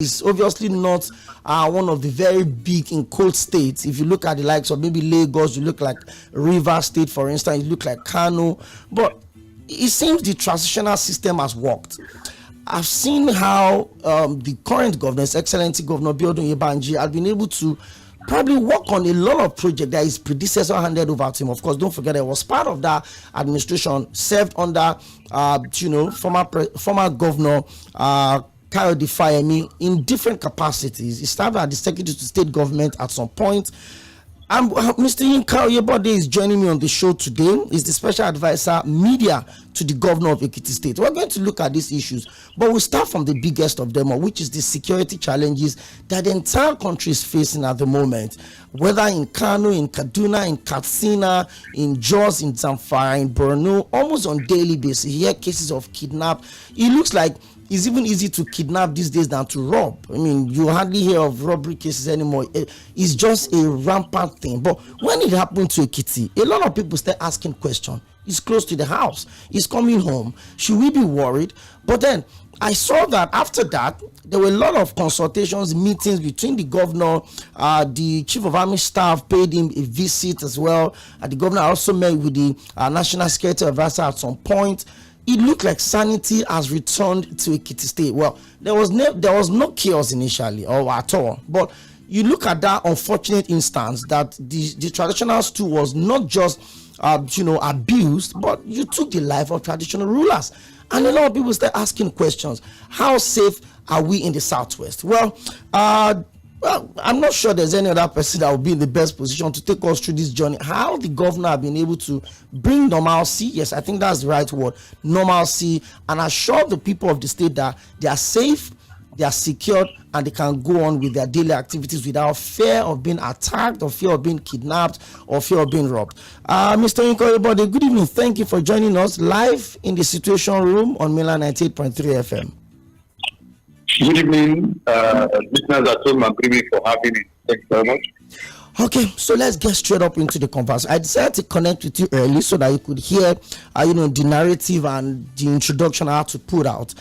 is obviously not one of the very big in cold states. If you look at the likes of maybe Lagos, you look like Rivers State, for instance, you look like Kano, but it seems the transitional system has worked. I've seen how the current governor, His Excellency Governor Biodun Yebanji, has been able to probably work on a lot of projects that his predecessor handed over to him. Of course, don't forget, I was part of that administration, served under former governor Kayode Fayemi in different capacities. He started at the Secretary to State Government at some point. And Mr. YINKA OYEBODE is joining me on the show today. He's the Special Advisor Media to the Governor of EKITI State. We're going to look at these issues, but we'll start from the biggest of them, which is the security challenges that the entire country is facing at the moment. Whether in Kano, in Kaduna, in Katsina, in Jos, in Zamfara, in Borno, almost on daily basis, you hear cases of kidnap. It looks like it's even easy to kidnap these days than to rob. I mean, you hardly hear of robbery cases anymore. It's just a rampant thing. But when it happened to Ekiti, a lot of people start asking questions. It's close to the house. It's coming home. Should we be worried? But then I saw that after that, there were a lot of consultations, meetings between the governor, the chief of army staff paid him a visit as well. The governor also met with the national security advisor at some point. It looked like sanity has returned to EKITI State. Well, there was no chaos initially or at all. But you look at that unfortunate instance that the traditional stool was not just abused, but you took the life of traditional rulers. And a lot of people start asking questions. How safe are we in the Southwest? Well, I'm not sure there's any other person that will be in the best position to take us through this journey. How the governor have been able to bring normalcy, yes, I think that's the right word, normalcy, and assure the people of the state that they are safe, they are secured, and they can go on with their daily activities without fear of being attacked, or fear of being kidnapped, or fear of being robbed. Mr. YINKA OYEBODE, good evening. Thank you for joining us live in the Situation Room on Mainland 98.3 FM. Good evening, listeners at home, and good evening for having me. Thank you very much. Okay, so let's get straight up into the conversation. I decided to connect with you early so that you could hear, the narrative and the introduction I had to put out.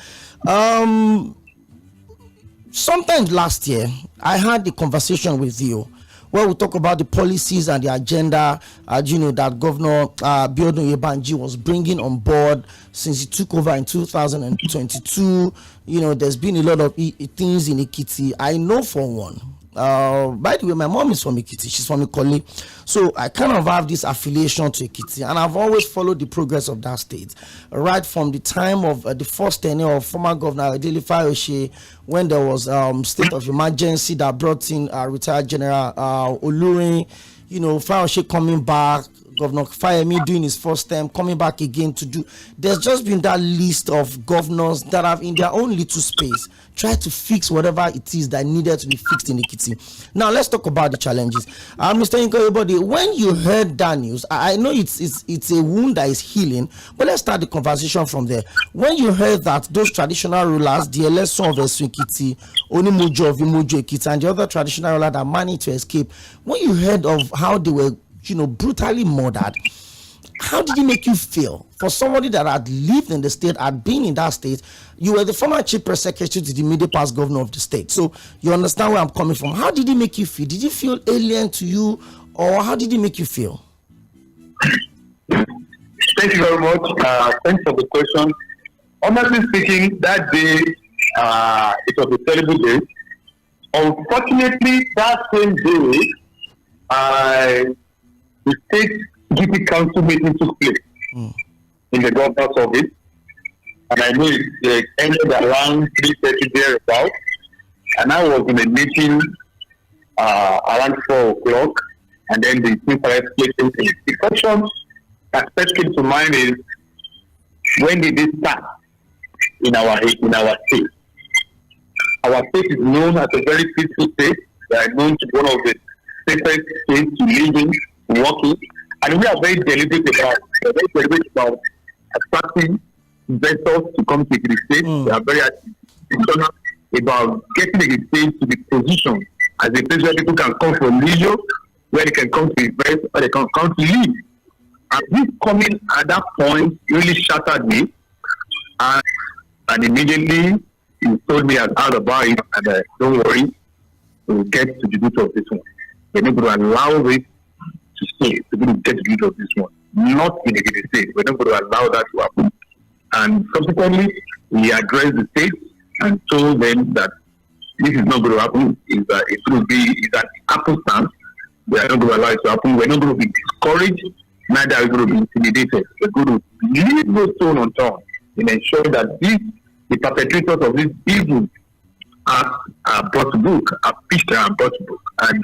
Sometime last year, I had a conversation with you where we talk about the policies and the agenda, that Governor Biodun Yebanji was bringing on board since he took over in 2022. There's been a lot of things in Ekiti. I know for one. By the way, my mom is from Ekiti. She's from Ikoli. So I kind of have this affiliation to Ekiti, and I've always followed the progress of that state. Right from the time of the first tenure of former Governor Adeli Fayose, when there was state of emergency that brought in retired General Olurin, Fayose coming back, Governor Fayemi doing his first term, coming back again to do. There's just been that list of governors that have, in their own little space, tried to fix whatever it is that needed to be fixed in Ekiti. Now, let's talk about the challenges. Mr. YINKA OYEBODE, when you heard that news, I know it's a wound that is healing, but let's start the conversation from there. When you heard that those traditional rulers, the Eleson of Ekiti, Onimujo of Imojo Ekiti, and the other traditional ruler that managed to escape, when you heard of how they were brutally murdered, how did it make you feel? For somebody that had lived in the state, had been in that state, you were the former chief press secretary to the immediate past governor of the state. So you understand where I'm coming from. How did it make you feel? Did it feel alien to you, or how did it make you feel? Thank you very much. Thanks for the question. Honestly speaking, that day, it was a terrible day. Unfortunately, that same day, the state duty council meeting took place in the governor's office, and I know it ended around 3:30 thereabout, and I was in a meeting around 4 o'clock, and then the thing started splitting. The question that first came to mind is, when did this start in our state? Our state is known as a very peaceful state. We are known to be one of the safest states to live in, working, and we are very deliberate about attracting investors to come to the state. We are very intentional about getting the state to be positioned as a place where people can come for leisure, where they can come to invest, where they can come to live. And this coming at that point really shattered me, and immediately he told me I heard about it, and don't worry, we'll get to the root of this one. We're not going to allow it to stay. We're going to get to the root of this one. Not in EKITI State. We're not going to allow that to happen. And subsequently, we addressed the state and told them that this is not going to happen. It's going to be an apple stance. We are not going to allow it to happen. We're not going to be discouraged. Neither are we going to be intimidated. We're going to leave no stone unturned in ensuring that the perpetrators of this evil are brought to book, are pitched and brought to book, and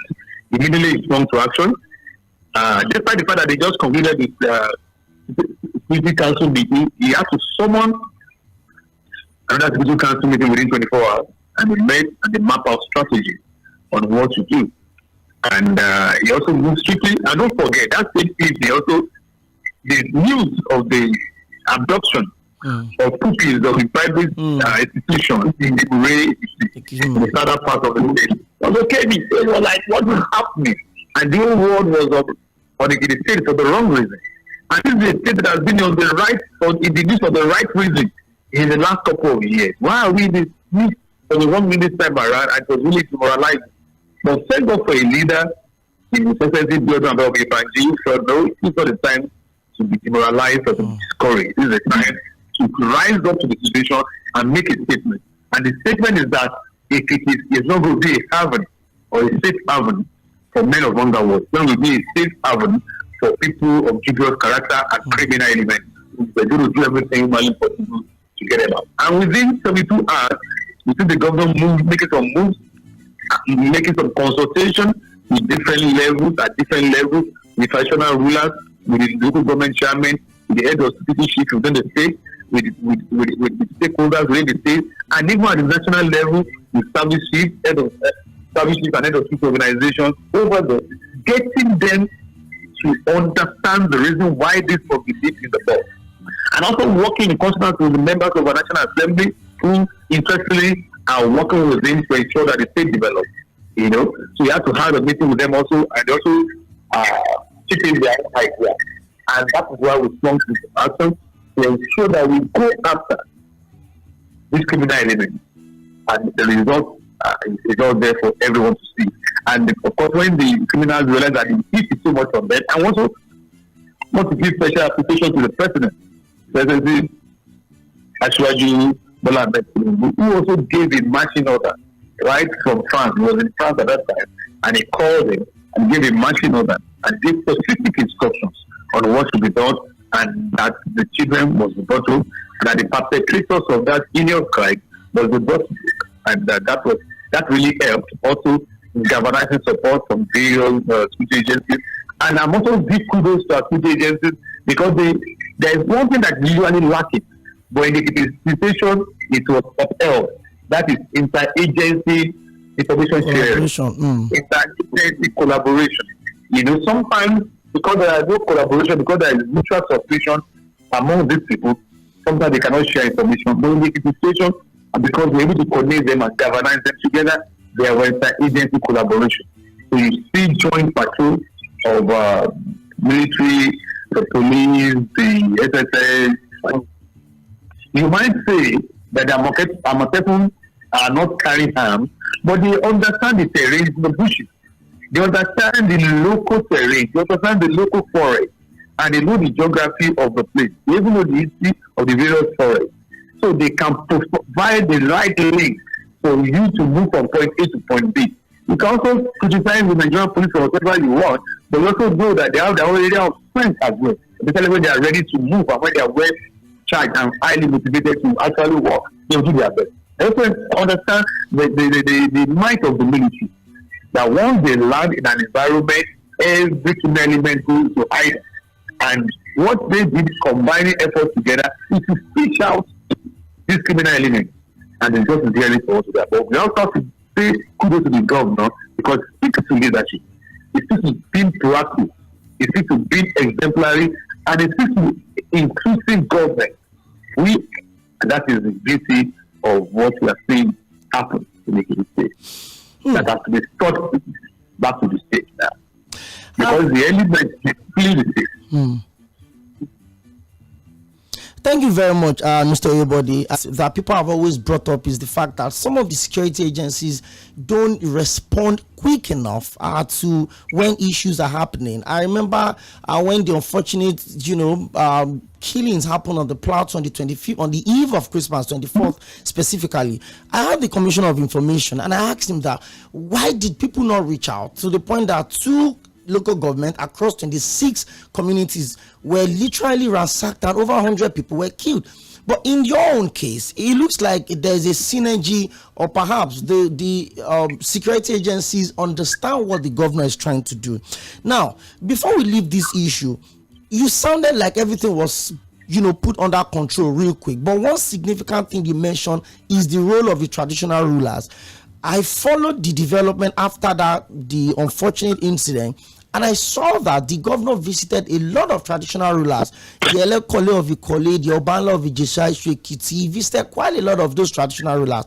immediately sprung to action. Despite the fact that they just concluded this Security Council meeting, he had to summon another Security Council meeting within 24 hours, and they met and they map out strategy on what to do. And he also moved strictly. And don't forget, that same evening also, the news of the abduction of pupils of the private institutions in the southern part of the state was okay. They were like, what is happening? And the whole world was on the state for the wrong reason. And this is a state that has been on the right, or in the news for the right reason in the last couple of years. Why are we in this news for the wrong reason time around? And it was really demoralizing. But thank God for a leader in the society, Jordan Banji, felt no, it's not the time to be demoralized or to be discouraged. This is the time to rise up to the situation and make a statement. And the statement is that if it is not going to be a haven or a safe haven for men of underworld, it's going to be a safe haven for people of dubious character and criminal elements. We're going to do everything humanly possible to get them out. And within 72 hours, we see the government making some moves, making some consultation with different levels, with traditional rulers, with the local government chairman, with the head of security chief within the state, with stakeholders within the state, and even at the national level, with service chiefs, head of service chiefs and head of security organizations, over there, getting them to understand the reason why this was believed in the law. And also working in consonance with the members of the National Assembly who, interestingly, are working with them to ensure that the state develops. So you have to have a meeting with them also, and also chip in their idea. And that is why we swung to action to ensure that we go after this criminal element. And the result is all there for everyone to see. And of course, when the criminals realize that the heat is so much on them, and also want to give special appreciation to the president, President Ashwaju Bola Ahmed Tinubu, who also gave a marching order right from France. He was in France at that time, and he called him and gave a marching order and gave specific instructions on what should be done, and that the children must be brought home, and that the perpetrators of that heinous crime must be brought to book. And that really helped also in galvanizing support from various security agencies. And I'm also give kudos to our security agencies because there is one thing that usually lacking, but in the situation it was upheld. That is interagency information sharing, interagency collaboration. Sometimes because there is no collaboration, because there is mutual suspicion among these people, sometimes they cannot share information. But in the situation, and because we're able to coordinate them and galvanize them together, there was interagency collaboration. So you see joint patrol of military, the police, the SSS. You might say that the Amotekun are not carrying arms, but they understand the terrain in the bushes. They understand the local terrain, they understand the local forest, and they know the geography of the place. They even know the history of the various forests. So they can provide the right link for you to move from point A to point B. You can also criticize the Nigerian police or whatever you want, but you also know that they have their own area of strength as well, especially when they are ready to move and when they are well charged and highly motivated to actually work. They will do their best. They also understand the might of the military. That once they land in an environment, every criminal element goes to hide. And what they did, combining efforts together, is to stitch out this criminal element. And the justice is really for us to that. But we also have to say kudos to the governor because it speaks to leadership. It speaks to being proactive. It speaks to being exemplary. And it speaks to inclusive government. And that is the beauty of what we are seeing happen in the EKITI State. That has to be taught back to the state now. Because the elements feel the state. Thank you very much, Mr. Oyebode. That people have always brought up is the fact that some of the security agencies don't respond quick enough to when issues are happening. I remember when the unfortunate, killings happened on the Plateau on the 25th, on the eve of Christmas, 24th specifically. I had the Commissioner of Information and I asked him that why did people not reach out, to the point that two local government across 26 communities were literally ransacked and over 100 people were killed. But in your own case, it looks like there's a synergy, or perhaps the security agencies understand what the governor is trying to do. Now, before we leave this issue, you sounded like everything was put under control real quick. But one significant thing you mentioned is the role of the traditional rulers. I followed the development after the unfortunate incident, and I saw that the governor visited a lot of traditional rulers, the Elekole of Ikole, the Obanla of Ijesha, EKITI, visited quite a lot of those traditional rulers.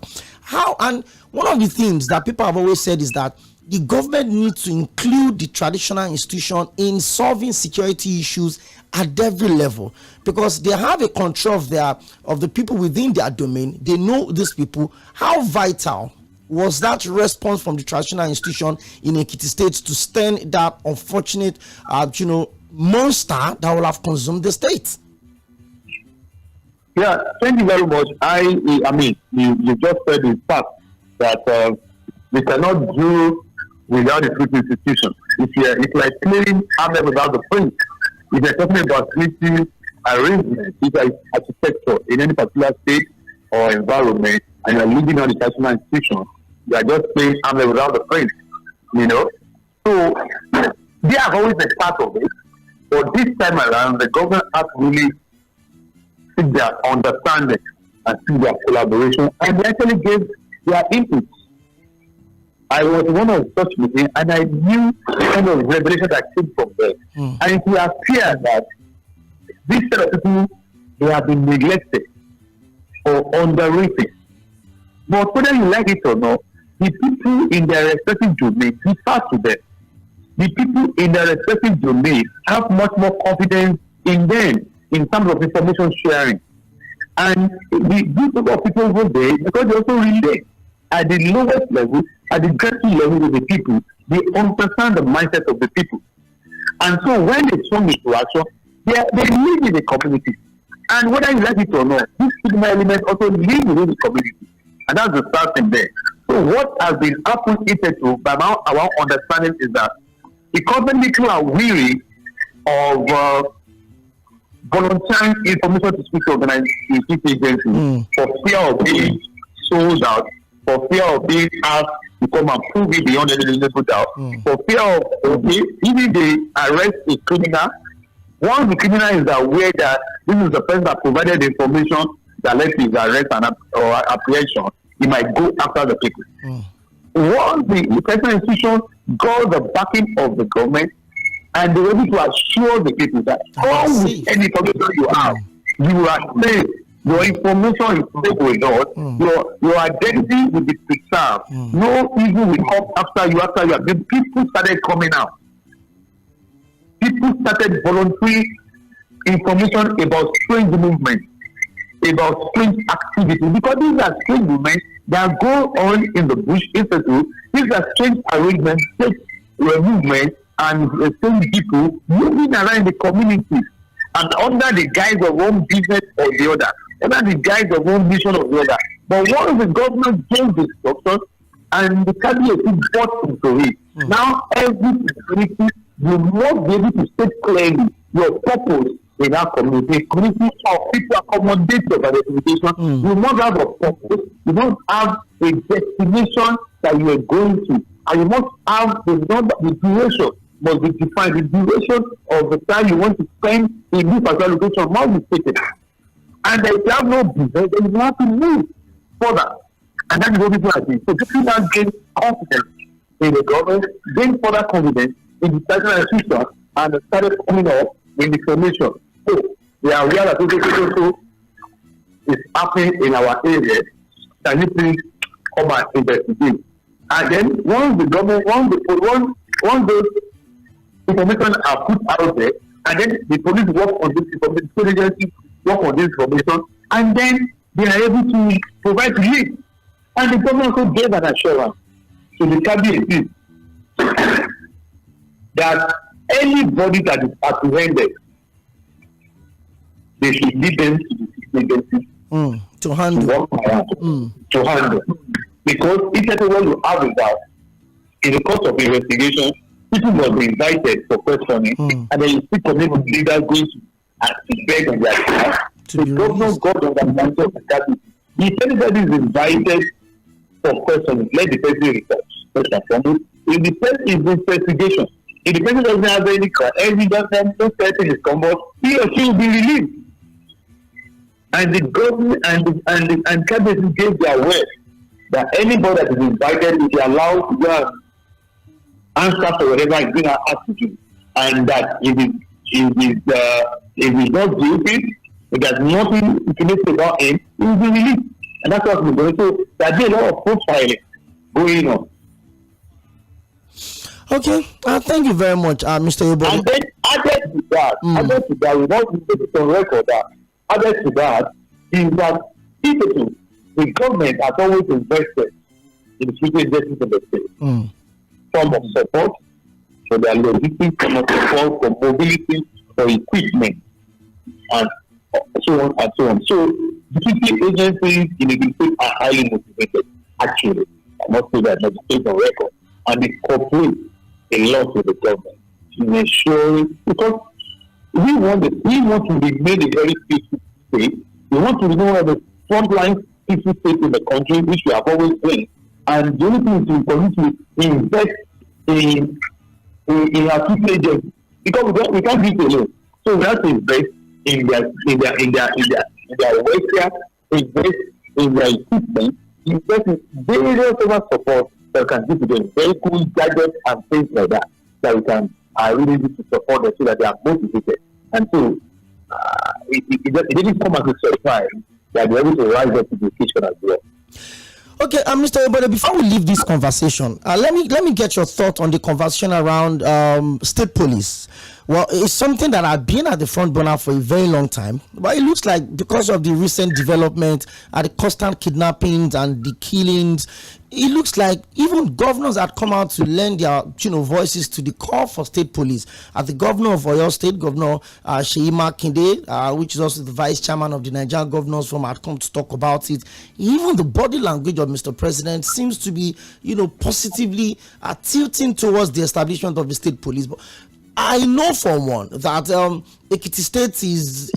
And one of the things that people have always said is that the government needs to include the traditional institution in solving security issues at every level, because they have a control of the people within their domain. They know these people. How vital was that response from the traditional institution in EKITI State to stem that unfortunate, monster that will have consumed the state? Yeah, thank you very much. I mean, you just said in fact that we cannot do without the truth institution. It's like clearing armor without the print. If you're talking about treaty arrangement, it's like architecture in any particular state or environment, and you're leaving on the traditional institution, you are just playing armor without the print. So they have always been part of it, but this time around, the government has really seek their understanding and seek their collaboration, and they actually gave their input. I was one of such meetings, and I knew the kind of revelation that came from there. And it will appear that this set of people, they have been neglected or underrated. But whether you like it or not, the people in their respective domains refer to them. The people in their respective domains have much more confidence in them in terms of information sharing. And this group of people over there, because they also relate at the lowest level, at the grassroots level with the people, they understand the mindset of the people. And so when they swung into action, they live in the community. And whether you like it or not, this stigma element also lives within the community. And that's the starting there. So what has been happened hitherto, by now our understanding is that the government people are weary of volunteering information to speak organization agencies for fear of being sold out, for fear of being asked to come and prove it beyond any reasonable doubt, for fear of even they arrest a criminal. Once the criminal is aware that this is the person that provided the information that led to his arrest or apprehension, he might go after the people. Once the federal institution got the backing of the government and they were able to assure the people that all with any information you have, you are safe. Your information is safe with us. Your identity will be preserved. No evil will come after you. The people started coming out. People started volunteering information about strange movements, about strange activities, because these are strange movements that go on in the bush institute. These are strange arrangements, strange movements, and strange people moving around the communities and under the guise of one business or the other, under the guise of one mission or the other. But once the government gave the instructions and the cabinet bought into it, now every community you must be able to state clearly your purpose in our community. Community of people accommodate your identification. You must have a purpose. You must have a destination that you are going to, and you must have the duration must be defined. The duration of the time you want to spend in this particular location must be stated. And if you have no business, then you have to move further. And that is what people are doing. So people now gain confidence in the government, gain further confidence in the federal institution, and started coming up in the formation. So we are aware that so is happening in our area. Can you please come and investigate? And then once the government, once those information are put out there, and then the police work on this information, agency work on this information, and then they are able to provide relief. And the government also gave an assurance to the cabinet that anybody that is apprehended, they should lead them to the agency to handle. To work around, to handle. Because if that's what you have is that in the course of investigation, people must be invited for questioning, and then you see community leaders going to beg on their behalf. The governor got on the matter of the cabinet. If anybody is invited for questioning, let the person report. First and foremost, if the person is investigation, if the person doesn't have any evidence, no person is covered, he or she will be released. And the government and cabinet gave their word that anybody that is invited will be allowed to go and answer for whatever is being asked to do, and that if he's not guilty, if there's nothing to make about him, he will be released. And that's what we're doing. So there's a lot of profiling going on. Okay, thank you very much, Mr. Oyebode. And then added to that, without putting it on record, added to that is that the government has always invested in the security agencies of the state. Form of support for their logistics, form of support for mobility, for equipment, and so on and so on. So the security agencies in the state are highly motivated, actually. I must say that, not the state on record. And they cooperate a lot with the government in ensuring, because we want to be made a very peaceful state. We want to be one of the frontline peaceful states in the country, which we have always been. And the only thing is to continue to invest in our people agencies, because we can't do it alone. So we have to invest in their welfare, invest in their equipment, invest in various other support that can give to them vehicles, gadgets, and things like that we can really need to support them so that they are motivated. And so it didn't come as a surprise that they're able to rise up to the occasion as well. Okay, Mr. Oyebode, before we leave this conversation, let me get your thought on the conversation around state police. Well, it's something that I've been at the front burner for a very long time, but it looks like because of the recent development, the constant kidnappings and the killings, it looks like even governors had come out to lend their voices to the call for state police. As the governor of Oyo State, Governor Seyi Makinde, which is also the vice chairman of the Nigerian Governors Forum, had come to talk about it. Even the body language of Mr. President seems to be, positively tilting towards the establishment of the state police. But I know for one that EKITI State is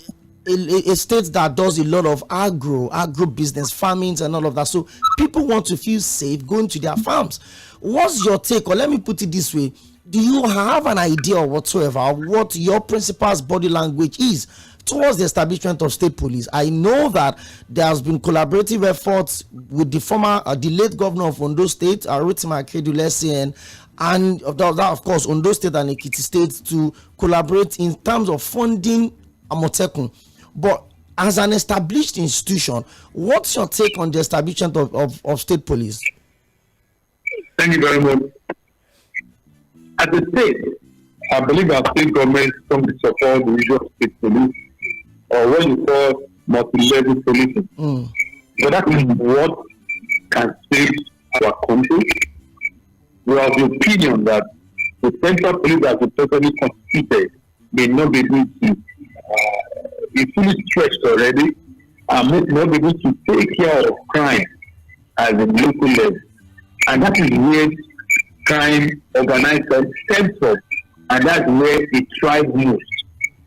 a state that does a lot of agro business, farming and all of that. So people want to feel safe going to their farms. What's your take? Or let me put it this way. Do you have an idea whatsoever of what your principal's body language is towards the establishment of state police? I know that there has been collaborative efforts with the late governor of Ondo State, Rotimi Akeredolu, and that, of course, Ondo State and EKITI State to collaborate in terms of funding Amotekun. But as an established institution, what's your take on the establishment of state police? Thank you very much. As a state, I believe our state government come to support the usual state police, or what you call multi-level policing. But that is what can save our country. We have the opinion that the central police as a totally constituted may not be able to be fully stretched already and may not be able to take care of crime at the local level. And that is where crime organized stems from, and that's where it thrives most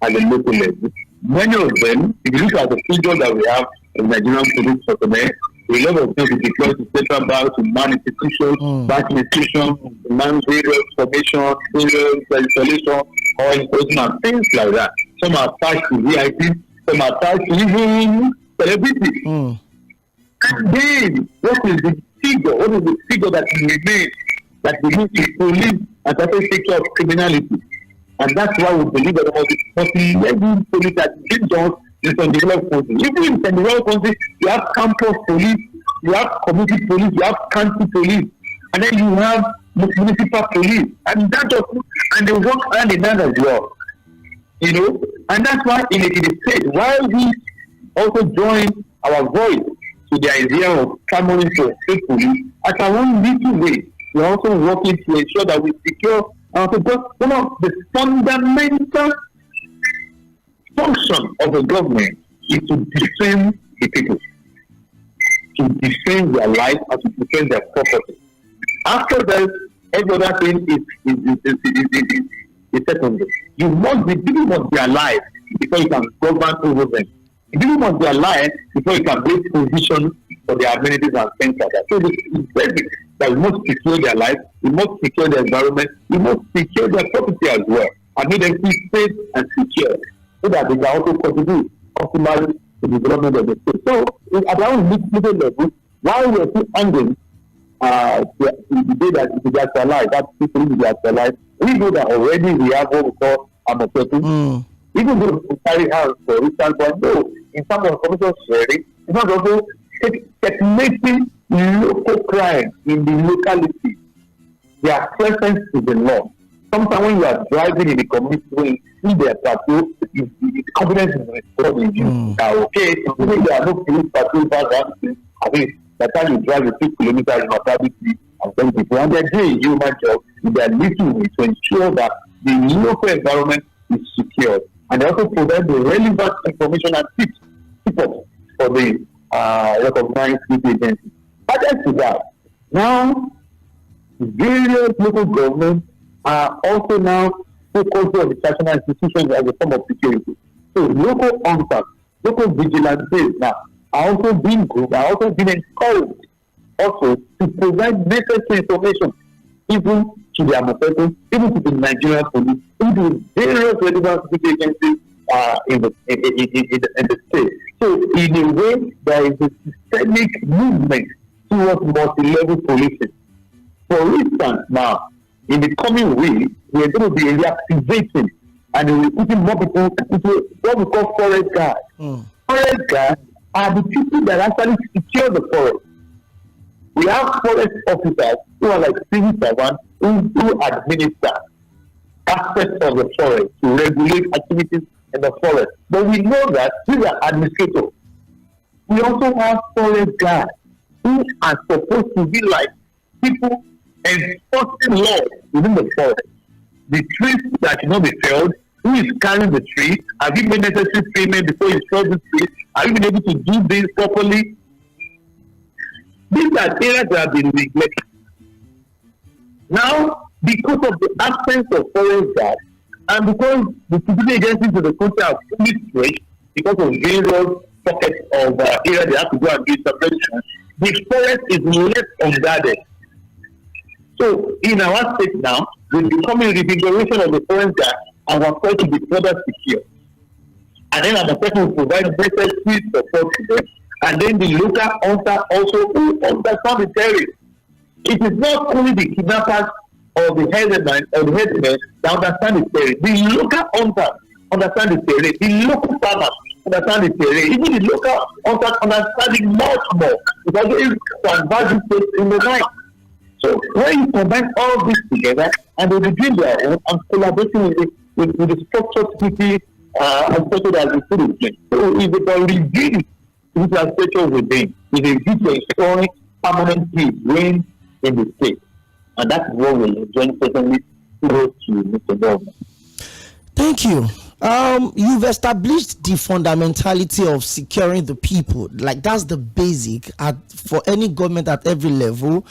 at the local level. Many of them, if you look at the figures that we have in Nigerian police personnel, a lot of things deployed to central banks, to man institutions, bank institutions, to man various formation, various installation, or enforcement, things like that. Some are attached to VIP, some are attached to even celebrity. And then, what is the figure that remains that we need to police and to take care of criminality? And that's why we believe that the multi-level police that is done in some developed countries. Even in some developed countries, you have campus police, you have community police, you have county police, and then you have municipal police, and they work hand in hand as well. And that's why in the state, while we also join our voice to the idea of clamoring for state police. At our own little way, we're also working to ensure that we secure because one of the fundamental function of the government is to defend the people, to defend their life and to defend their property. After that, every other thing is secondary. People must be alive before you can govern over them. People must be alive before you can make provision for their amenities and things like that. So it's basic that we must secure their life, we must secure their environment, we must secure their property as well, and make them feel safe and secure, so that they can also contribute optimally to the development of the state. So at our own little level, while we are still angry, the day that it is actualized, that people will be actualized, we know that already we have what we call Amotetu. Even though we carry hands for instance, but no, in terms of commission sharing, it's not also checkmating local crime in the locality. Their presence is the law. Sometimes when you are driving in the community, when you see their patrol, the confidence is restored in you. Okay, so when there are no police patrols around, I mean, by the time you drive the 6 kilometers in a traffic and 10 people, and they're doing a human job in their little way to ensure that the local environment is secure. And they also provide the relevant information and tips for the recognized agencies. Added to that, now various local governments are also now focused on the national institutions as a form of security. So local hunters, local vigilantes now are also being encouraged also to provide necessary information even to the Amotetu, even to the Nigerian police, even to various relevant agencies in the state. So in a way, there is a systemic movement towards multi-level policing. For instance, now, in the coming week, we are going to be reactivating and we're putting more people into what we call forest guards. Forest guards are the people that actually secure the forest. We have forest officers who are like civil servants who administer aspects of the forest to regulate activities in the forest. But we know that these are administrators. We also have forest guards who are supposed to be like people enforcing law within the forest. The trees that should not be felled, who is carrying the tree? Have you made necessary payment before you fell the tree? Have you been able to do this properly? These are areas that have been neglected. Now, because of the absence of forest guards, and because the security agencies of the country are fully stretched because of various pockets of areas they have to go and do intervention, the forest is left unguarded. So, in our state now, with the coming reinvigoration of the forest guard, our forest will be further secure. And then our person will provide necessary support to them. And then the local hunter also who understand the terrain. It is not only the kidnappers or the headmen that understand the terrain. The local hunters understand the terrain. The local farmers understand the terrain. Even the local hunters understand it much more because they converge in the night. So when you combine all this together and they begin their own and collaborating with the structured security aspect that we put in place. So if they can reveal this aspect within, it is due to ensuring permanent peace reigns in the state. And that's what we join certainly to Mr. Governor. Thank you. You've established the fundamentality of securing the people. Like that's the basic for any government at every level.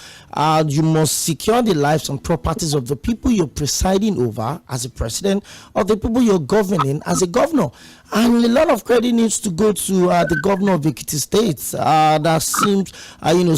You must secure the lives and properties of the people you're presiding over as a president, of the people you're governing as a governor. And a lot of credit needs to go to the governor of EKITI State that seems,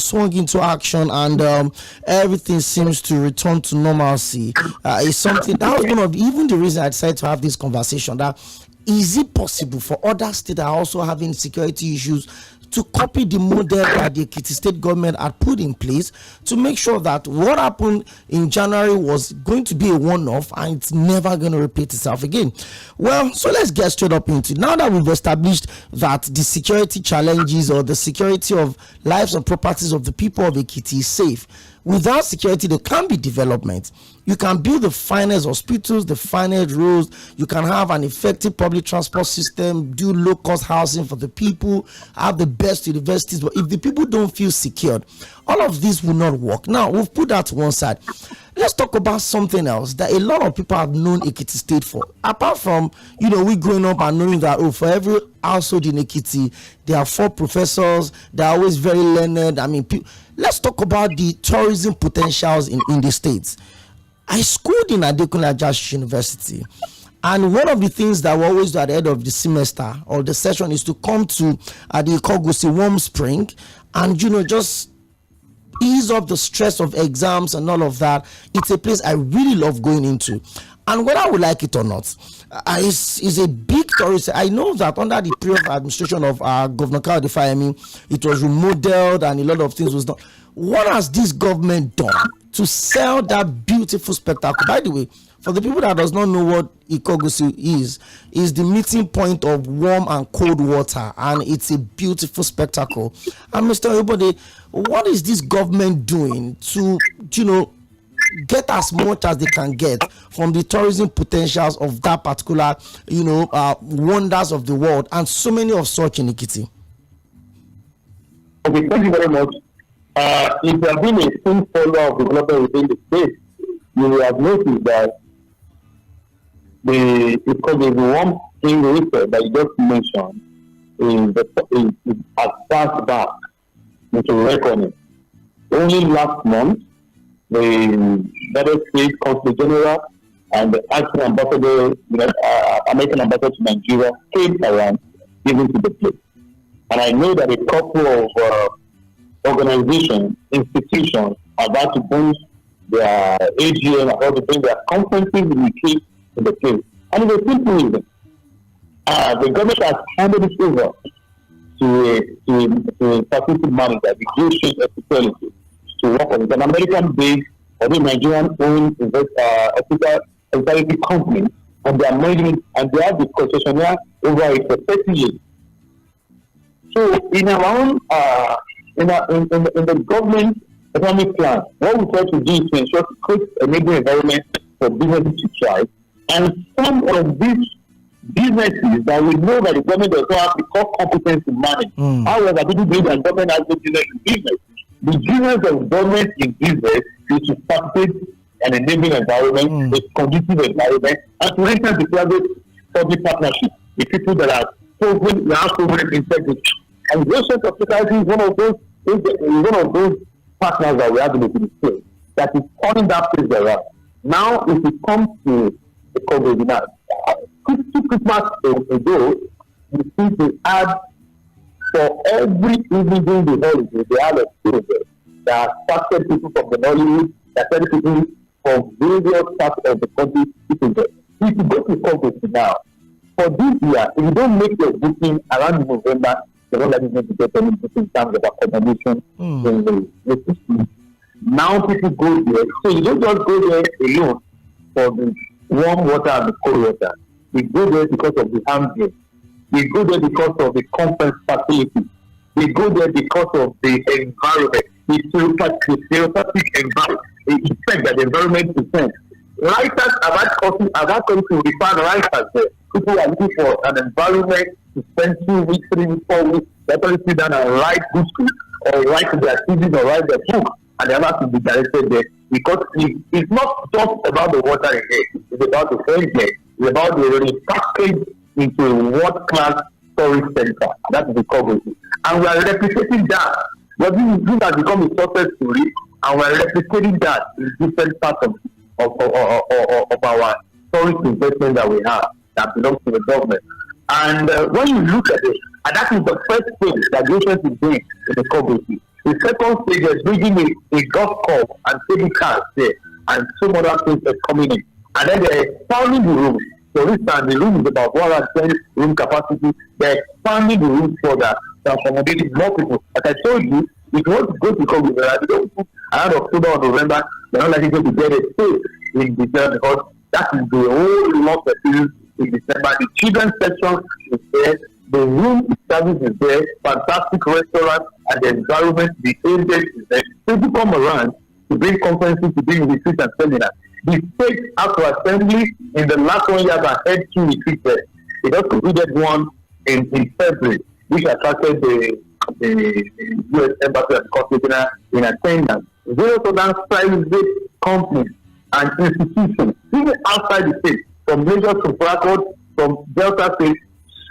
swung into action and everything seems to return to normalcy. It's something that was one of even the reason I decided to have this conversation. That is it possible for other states that are also having security issues to copy the model that the EKITI State government had put in place to make sure that what happened in January was going to be a one-off and it's never going to repeat itself again? Well, so let's get straight up into it. Now that we've established that the security challenges or the security of lives and properties of the people of EKITI is safe, Without security, there can't be development. You can build the finest hospitals, the finest roads, you can have an effective public transport system, do low-cost housing for the people, have the best universities, but if the people don't feel secured, all of this will not work. Now, we've put that to one side. Let's talk about something else that a lot of people have known EKITI State for. Apart from, we growing up and knowing that, for every household in EKITI, there are 4 professors, they're always very learned. I mean, let's talk about the tourism potentials in the States. I schooled in Adekunle Ajayi University, and one of the things that we always do at the end of the semester or the session is to come to the Ikogosi Warm Spring and, just ease off the stress of exams and all of that. It's a place I really love going into. And whether I would like it or not, it's a big tourist. I know that under the previous administration of Governor Kayode Fayemi, it was remodeled and a lot of things was done. What has this government done to sell that beautiful spectacle? By the way, for the people that does not know what Ikogosi is the meeting point of warm and cold water, and it's a beautiful spectacle. And Mr. OYEBODE, what is this government doing to, get as much as they can get from the tourism potentials of that particular, wonders of the world, and so many of such in EKITI? Okay, thank you very much. If you have been a full follower of development within the state, you will have noticed that because the one thing that you just mentioned is advanced back into reckoning. Only last month, the United States Consul General and the acting ambassador, American ambassador to Nigeria, came around even to the place. And I know that a couple of organizations, institutions are about to bring their AGM, about to bring their conferences in the place. And it's a simple reason. The government has handed it over to a facility manager, the Goshen Hospitality, to work on it. An American-based or the Nigerian-owned hospitality company, and they are managing, and they have the concessionaire over it for 30 years. So in our own in the government economic plan, what we try to do is to ensure to create a neighboring environment for businesses to thrive. And some of these businesses that we know that the government does not have the core competence to manage. However, people believe that government has no business in business. The business of government in business is to participate an enabling environment, a conducive environment, and to enter the private-public partnership with people that are proven integrity. And Goshen Hospitality is one of those partners that we have in the state that is turning that place around. Now, if it comes to the COVID, 50 Christmas ago, we seem to add for every individual in the holiday, they have a student that started people from the Nollywood, that started people from various parts of the country. If you go to COVID now, for this year, if you don't make your booking around November, you're not likely to get any booking in terms of accommodation in the system. Now people go there, so you don't just go there alone for the warm water and the cold water. We go there because of the handling. We go there because of the conference facility. We go there because of the environment, the therapeutic environment, the effect that the environment presents. Writers have had come to refine writers there. People are looking for an environment to spend 2 weeks, 3 weeks, 4 weeks, they actually sit down and write good scripts or write their thesis or write their book, and they have to be directed there. Because it's not just about the water in there, it's about the friends there, it's about the package into a world-class tourist center. That is the Ikogosi. And we are replicating that. But this has become a success story, and we are replicating that in different parts of our tourist investment that we have that belongs to the government. And when you look at it, and that is the first thing that Goshen is doing in the Ikogosi. The second stage is bringing a golf course and table cars there, and some other things are coming in. And then they're expanding the rooms. For instance, the room is about 110 room capacity. They're expanding the rooms further to accommodate more people. As I told you, if you want to go to Ikogosi around October or November, you're not likely going to get a space in December because that is the whole lot of things in December. The children's section is there. The room service is there, fantastic restaurant, and the environment, the ambience is there. People come around to bring conferences, to bring retreats and seminars. The state House of Assembly in the last 1 year has had 2 retreats there. They just completed one in February, which attracted the U.S. Embassy and Consul in attendance. Various other private companies and institutions, even outside the state, from Lagos to Bradford, from Delta State,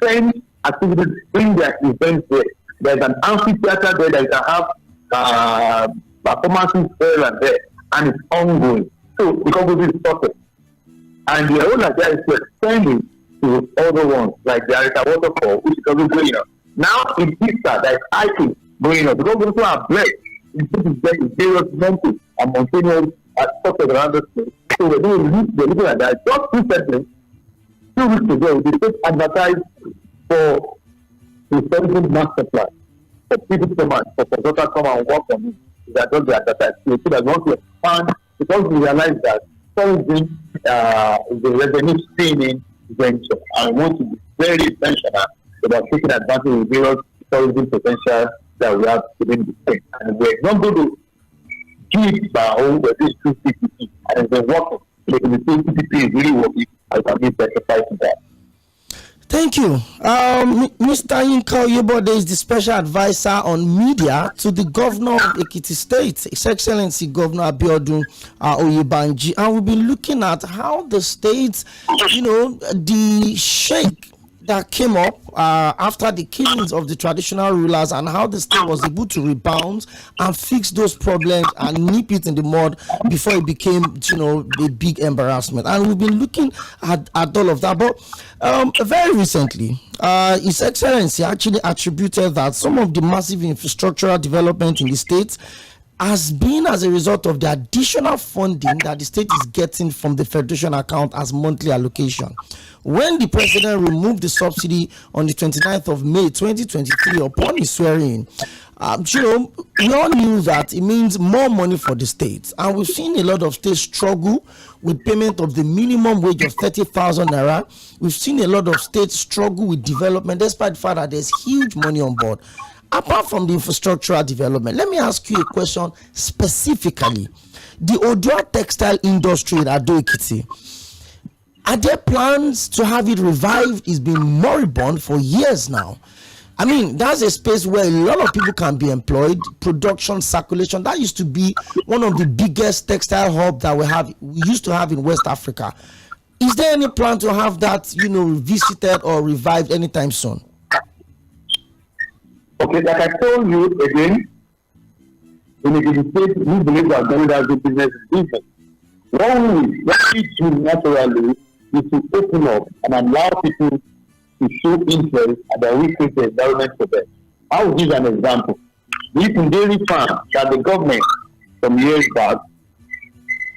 send activities, bring their events there. There's an amphitheater there that you can have performances there and there, and it's ongoing. So, because of this process, and the whole idea is to extend it to other ones, like the Arita Waterfall, which is also going on. Now, in Easter, there's hiking going on. Because also are blessed in various mountains and mountainous spots around the state. So, they're looking at that. Just recently, 2 weeks ago, the state advertised for the services master plan for people to come and for consultants come and work on it. That don't be advertised. So that want to expand because we realize that tourism is a revenue streaming venture and we want to be very intentional about taking advantage of the various tourism potential that we have within the state. And we're not going to give by our own, we're doing through PPP and it's been working. So the PPP is really working. I can be certified to that. Thank you. Mr. YINKA OYEBODE is the special advisor on media to the governor of EKITI State, His Excellency Governor Abiodun Oyebanji, and we'll be looking at how the state, the shake that came up after the killings of the traditional rulers and how the state was able to rebound and fix those problems and nip it in the mud before it became, a big embarrassment. And we've been looking at all of that. But very recently, His Excellency actually attributed that some of the massive infrastructural development in the state has been as a result of the additional funding that the state is getting from the Federation account as monthly allocation. When the president removed the subsidy on the 29th of May 2023 upon his swearing, we all knew that it means more money for the states. And we've seen a lot of states struggle with payment of the minimum wage of 30,000 naira. We've seen a lot of states struggle with development, despite the fact that there's huge money on board. Apart from the infrastructural development, let me ask you a question specifically. The Odua textile industry in Ado-Ekiti, are there plans to have it revived? It's been moribund for years now. I mean, that's a space where a lot of people can be employed, production, circulation. That used to be one of the biggest textile hubs that we used to have in West Africa. Is there any plan to have that, visited or revived anytime soon? Okay, like I told you again, in the state, we believe that the business is business. What we do naturally is to open up and allow people to show interest and then we create the environment for them. I will give an example. This dairy farm that the government some years back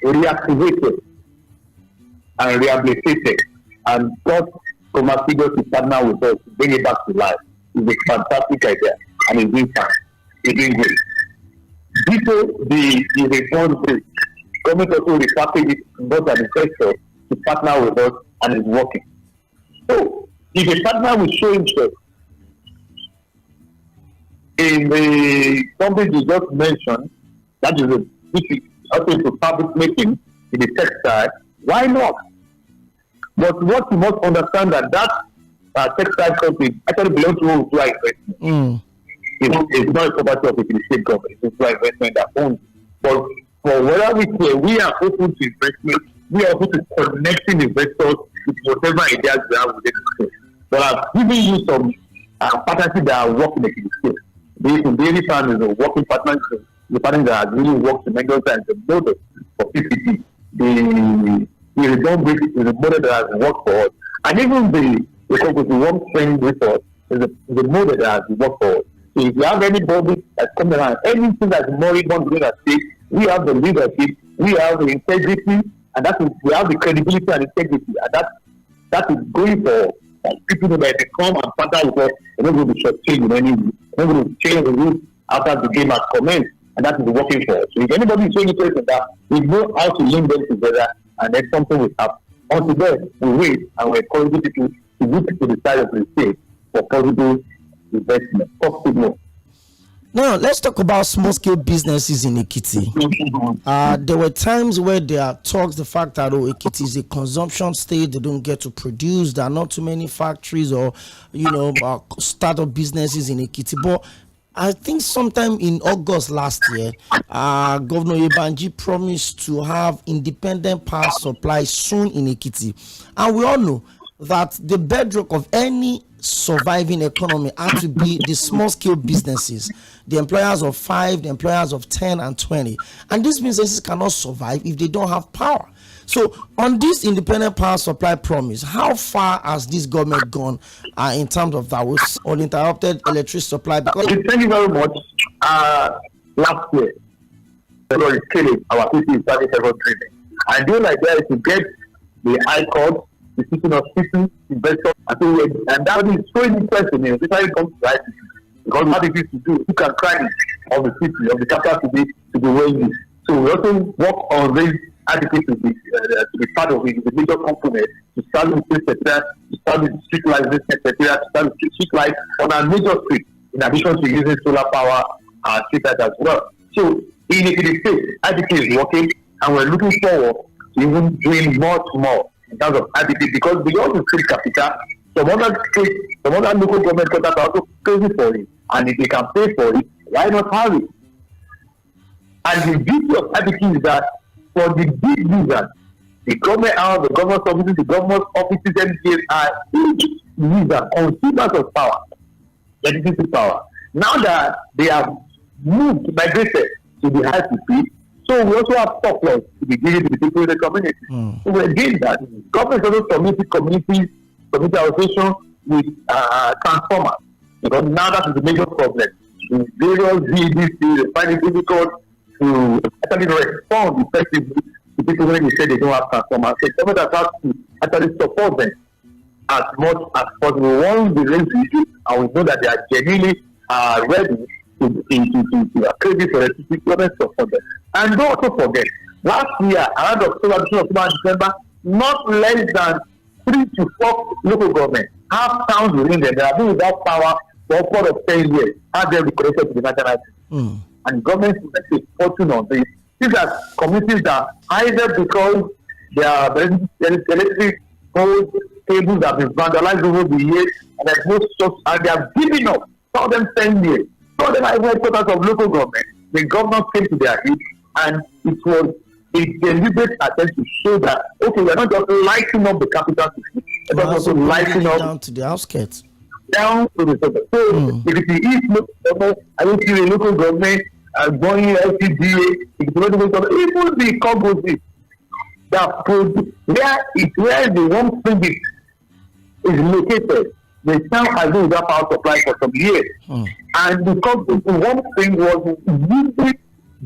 reactivated and rehabilitated and got Domesticating to partner with us to bring it back to life. It's a fantastic idea and it's doing fine. It's doing great. The responsibility. Government also repackaged it to both an investor to partner with us and it's working. So if a partner will show interest in the company you just mentioned, that is also to fabric making in the textile, why not? But what you must understand that textile company actually belongs to investment. It's not a property of the state government. It's a investment that owns. But for whether we are open to investment, we are open to connecting investors with whatever ideas we have within the state. But I've given you some partnerships that are working in the state. The dairy farm is a working partnership. The partner that has really worked tremendously and the model for PPP. The return rate is a model that has worked for us. And even the one training report is a model that has worked for us. So if you have anybody that's coming around, anything that's moribund within a state, we have the leadership, we have the integrity, and we have the credibility and integrity, and that is going for people that they come and partner with us. They're not going to be short-changed in any way. They're not going to change the rules after the game has commenced, and that is working for us. So if anybody is showing interest in that, we know how to link them together, and then something will happen. Until then, we wait and we encourage people to look to the side of the state for possible investment. Possible. Now, let's talk about small-scale businesses in EKITI. There were times where there are talks, the fact that EKITI is a consumption state, they don't get to produce, there are not too many factories or, startup businesses in EKITI. But I think sometime in August last year, Governor Yebanji promised to have independent power supply soon in EKITI. And we all know that the bedrock of any surviving economy had to be the small scale businesses, the employers of 5, the employers of 10 and 20. And these businesses cannot survive if they don't have power. So on this independent power supply promise, how far has this government gone in terms of that with uninterrupted electricity supply? Because thank you very much. Last year, February killing our people started several training. And the idea is to get the high court, the system of citizens, investors, and that is so interesting, especially when it comes to ICT. Because what it is to do, you can cry of the city, of the capital to be where it is. So we also work on raise ICT to be part of it, the major component, to start with the secretariat, to start with street lights, to start with street lights on a major street, in addition to using solar power street lights as well. So in the state, ICT is working, and we're looking forward to even doing much more in terms of ICT, because beyond the state capital, some other states, some other local government quarters are also crazy for it. And if they can pay for it, why not have it? And the beauty of ICT is that for the big users, the government house, the government offices, the government offices, MPs are huge users, consumers of power, electricity power. Now that they have migrated to the high speed, so we also have surplus to be given to the people in the community. So we're doing that. Government also community association with transformers. Because now that is the major problem. The various VDC, they find it difficult to actually respond effectively to people when they say they don't have transformers. The government has to actually support them as much as possible. Once they raise the issue, and we know that they are genuinely ready to credit for electricity, government support them. And don't also forget, last year, around October, December, not less than 3 to 4 local governments have towns within them that have been without power for upward of 10 years, have them reconnected to the national grid. And governments will take fortune on this. These are communities that either because their electric poles, cables have been vandalized over the years, and there's no source, and they have given up. Some of them 10 years. Some of them are headquarters of local government. The governors came to their aid, and it was a deliberate attempt to show that, okay, we're not just lighting up the capital city, but also lighting up down to the outskirts. Down to the suburbs. So if it is local government, I don't see the local government going LCDA, even the composite that where the one thing is located, the town has been without power supply for some years. And because the one thing was using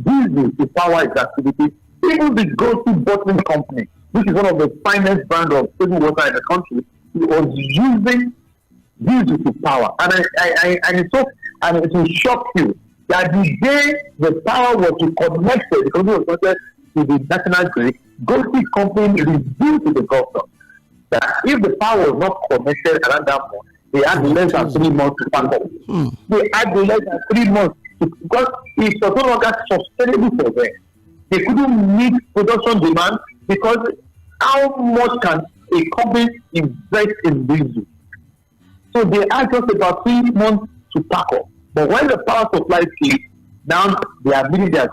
diesel to power its activity, even the go-to bottling company, which is one of the finest brands of table water in the country, was using diesel to power. And it will shock you that the day the power was connected, because it was connected to the national grid, go-to company revealed to the government that if the power was not connected around that month, they had less than 3 months to pack up. They had less than 3 months because it was no longer sustainable for them. They couldn't meet production demand because how much can a company invest in diesel? So they had just about 3 months to pack up. But when the power supply came, now they are meeting their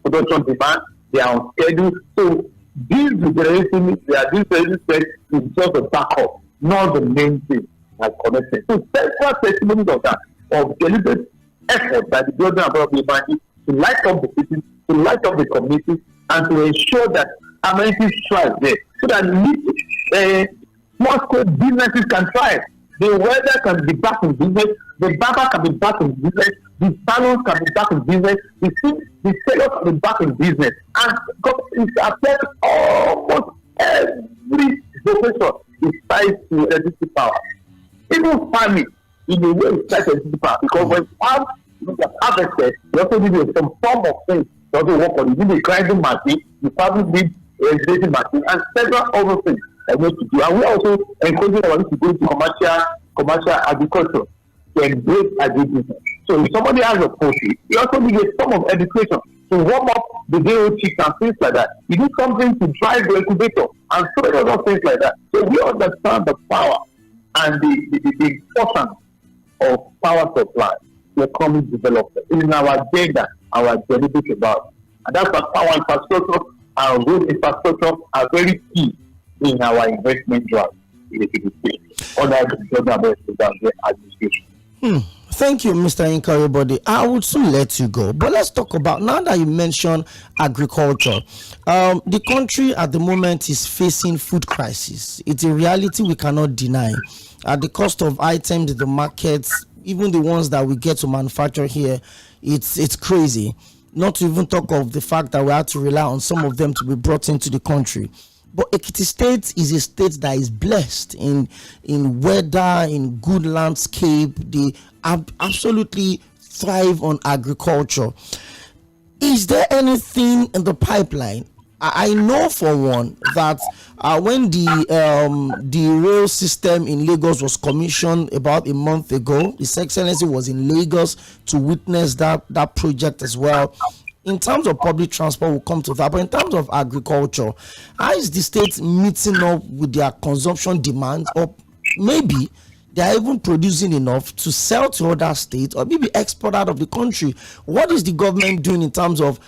production demand, they are on schedule. So diesel generation, they are doing is just a backup, not the main thing like connected. So several testimonies of that, of deliberate effort by the government of the Yebanji to light up the city, to light up the community, and to ensure that amenities thrive there, so that small-scale businesses can thrive. The weather can be back in business, the barber can be back in business, the salons can be back in business, the tailors can be back in business, and it affects almost every profession is tied to electricity power. Even farming, in a way, is tied to electricity power, because when farm is harvested, you also need some form of things to also work on. You need a grinding machine, you probably need a irrigating machine, and several other things that need to do. And we also encouraging our to go into commercial agriculture. to embrace agribusiness. So if somebody has a poultry, you also need a form of education to warm up the day-old chicks and things like that. You do something to drive the incubator and so many other things like that. So we understand the power and the importance of power supply to economic development. It is our agenda, our deliberate about it. And that's why power infrastructure and road infrastructure are very key in our investment drive in the state under the government administration. Thank you, Mr. YINKA OYEBODE. I would soon let you go, but let's talk about, now that you mentioned agriculture, the country at the moment is facing food crisis. It's a reality we cannot deny. At the cost of items in the markets, even the ones that we get to manufacture here, it's crazy. Not to even talk of the fact that we have to rely on some of them to be brought into the country. But EKITI State is a state that is blessed in weather, in good landscape. They absolutely thrive on agriculture. Is there anything in the pipeline? I know for one that when the rail system in Lagos was commissioned about a month ago, His Excellency was in Lagos to witness that project as well. In terms of public transport, we'll come to that. But in terms of agriculture, how is the state meeting up with their consumption demands? Or maybe they are even producing enough to sell to other states or maybe export out of the country. What is the government doing in terms of,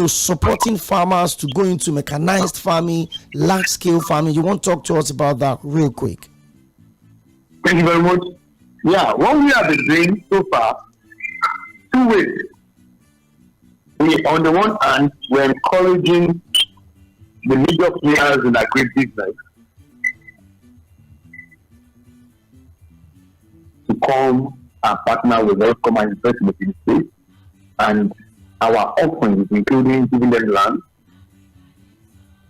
supporting farmers to go into mechanized farming, large-scale farming? You want to talk to us about that real quick? Thank you very much. Yeah, what we have been doing so far, two ways. On the one hand, we're encouraging the major players in agribusiness to come and partner with us, come and invest in the state. And our offerings, including giving them land,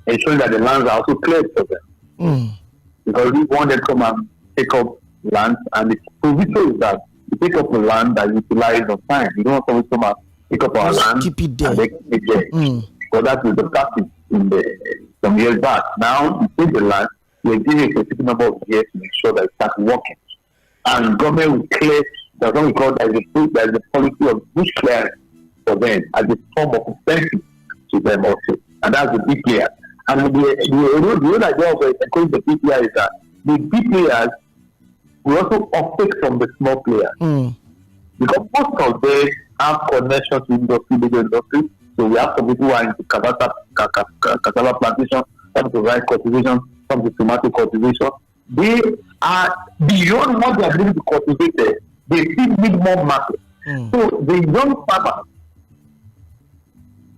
ensuring that the lands are also cleared for them. Because we want them to come and take up land, and the provision is that you take up the land that you utilize on time. You don't want someone to come and pick up our land keep it there. And they keep it there. So that is the practice some years back. Now you take the land, you give it a specific number of years to make sure that it starts working. And government will clear. That's what we call there's a policy of bush clearing for them as a form of incentive to them also. And that's the big player. And the other idea of encouraging the big player is that the big players will also uptake from the small players. Because most of them have connections to legal industry. So we have some people who are into cassava plantation, some to rice cultivation, some to tomato cultivation. They are beyond what they are able to cultivate there. They still need more market. So the young farmers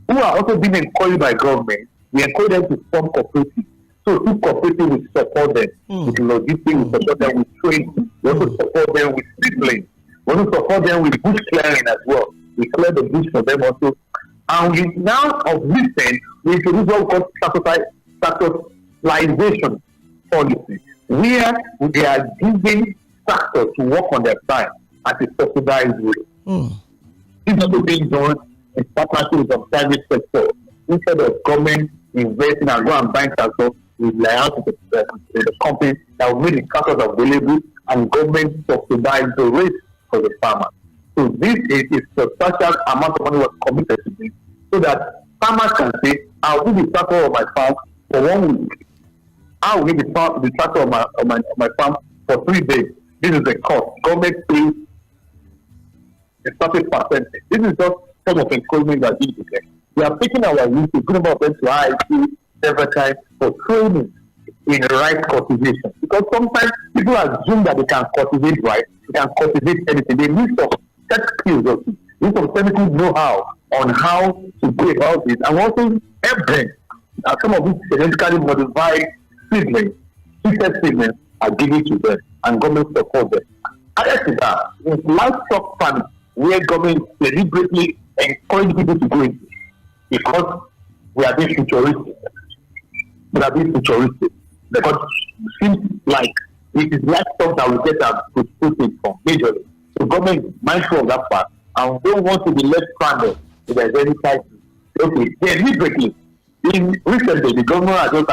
who are also being encouraged by government, we encourage them to form cooperatives. So if cooperative will support them with logistics, we support them with training, we also support them with seedlings, we also support them with bush clearing as well. We clear the bush for them also. And we now of recent, we introduce what we call statutorization policy, where they are giving sectors to work on their side at a subsidized rate. This is also being done in partnership with the private sector. Instead of government investing and go and buying tractors, we lay out to the company that will make the tractors available and government subsidize the rate for the farmer. So this is a substantial amount of money was committed to this, so that farmers can say, I'll need the tractor of my farm for 1 week. I'll need the tractor of my farm for 3 days. This is the cost. Government pays a certain percentage. This is just some of encouragement that we do. We are taking our youth, a good number of them to IIT several times for training in rice cultivation. Because sometimes people assume that they can cultivate rice, they can cultivate anything. They need some tech skills also. They need some technical know-how on how to go about it. And also help them. Some of these genetically modified seedlings, seedlings are given to them and government support them. Added to that, in livestock farming, where government deliberately encourage people to go into, because we are being futuristic. Because it seems like it is livestock that we get our protein from majorly. So government is mindful of that part and don't want to be left stranded if there's any crisis. Okay, deliberately. Recently, the government has just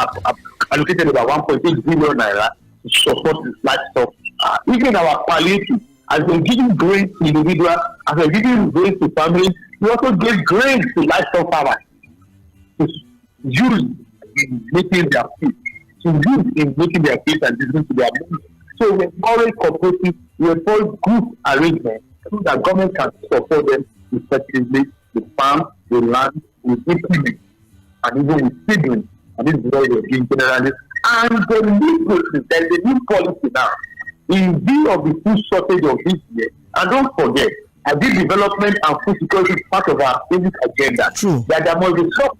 allocated about 1.8 billion naira to support this livestock. Even our palliative As we're giving grains to individuals, as we're giving grains to families, we also give grains to livestock farmers to use in making their feed, and business to their money. So we encourage cooperative, we encourage group arrangement so that government can support them effectively with farm, with land, with implement, and even with seedling. And this is what we're doing generally. And the new policy, there's a new policy now. In view of the food shortage of this year, and don't forget, agri development and food security is part of our basic agenda. True. That there must be support.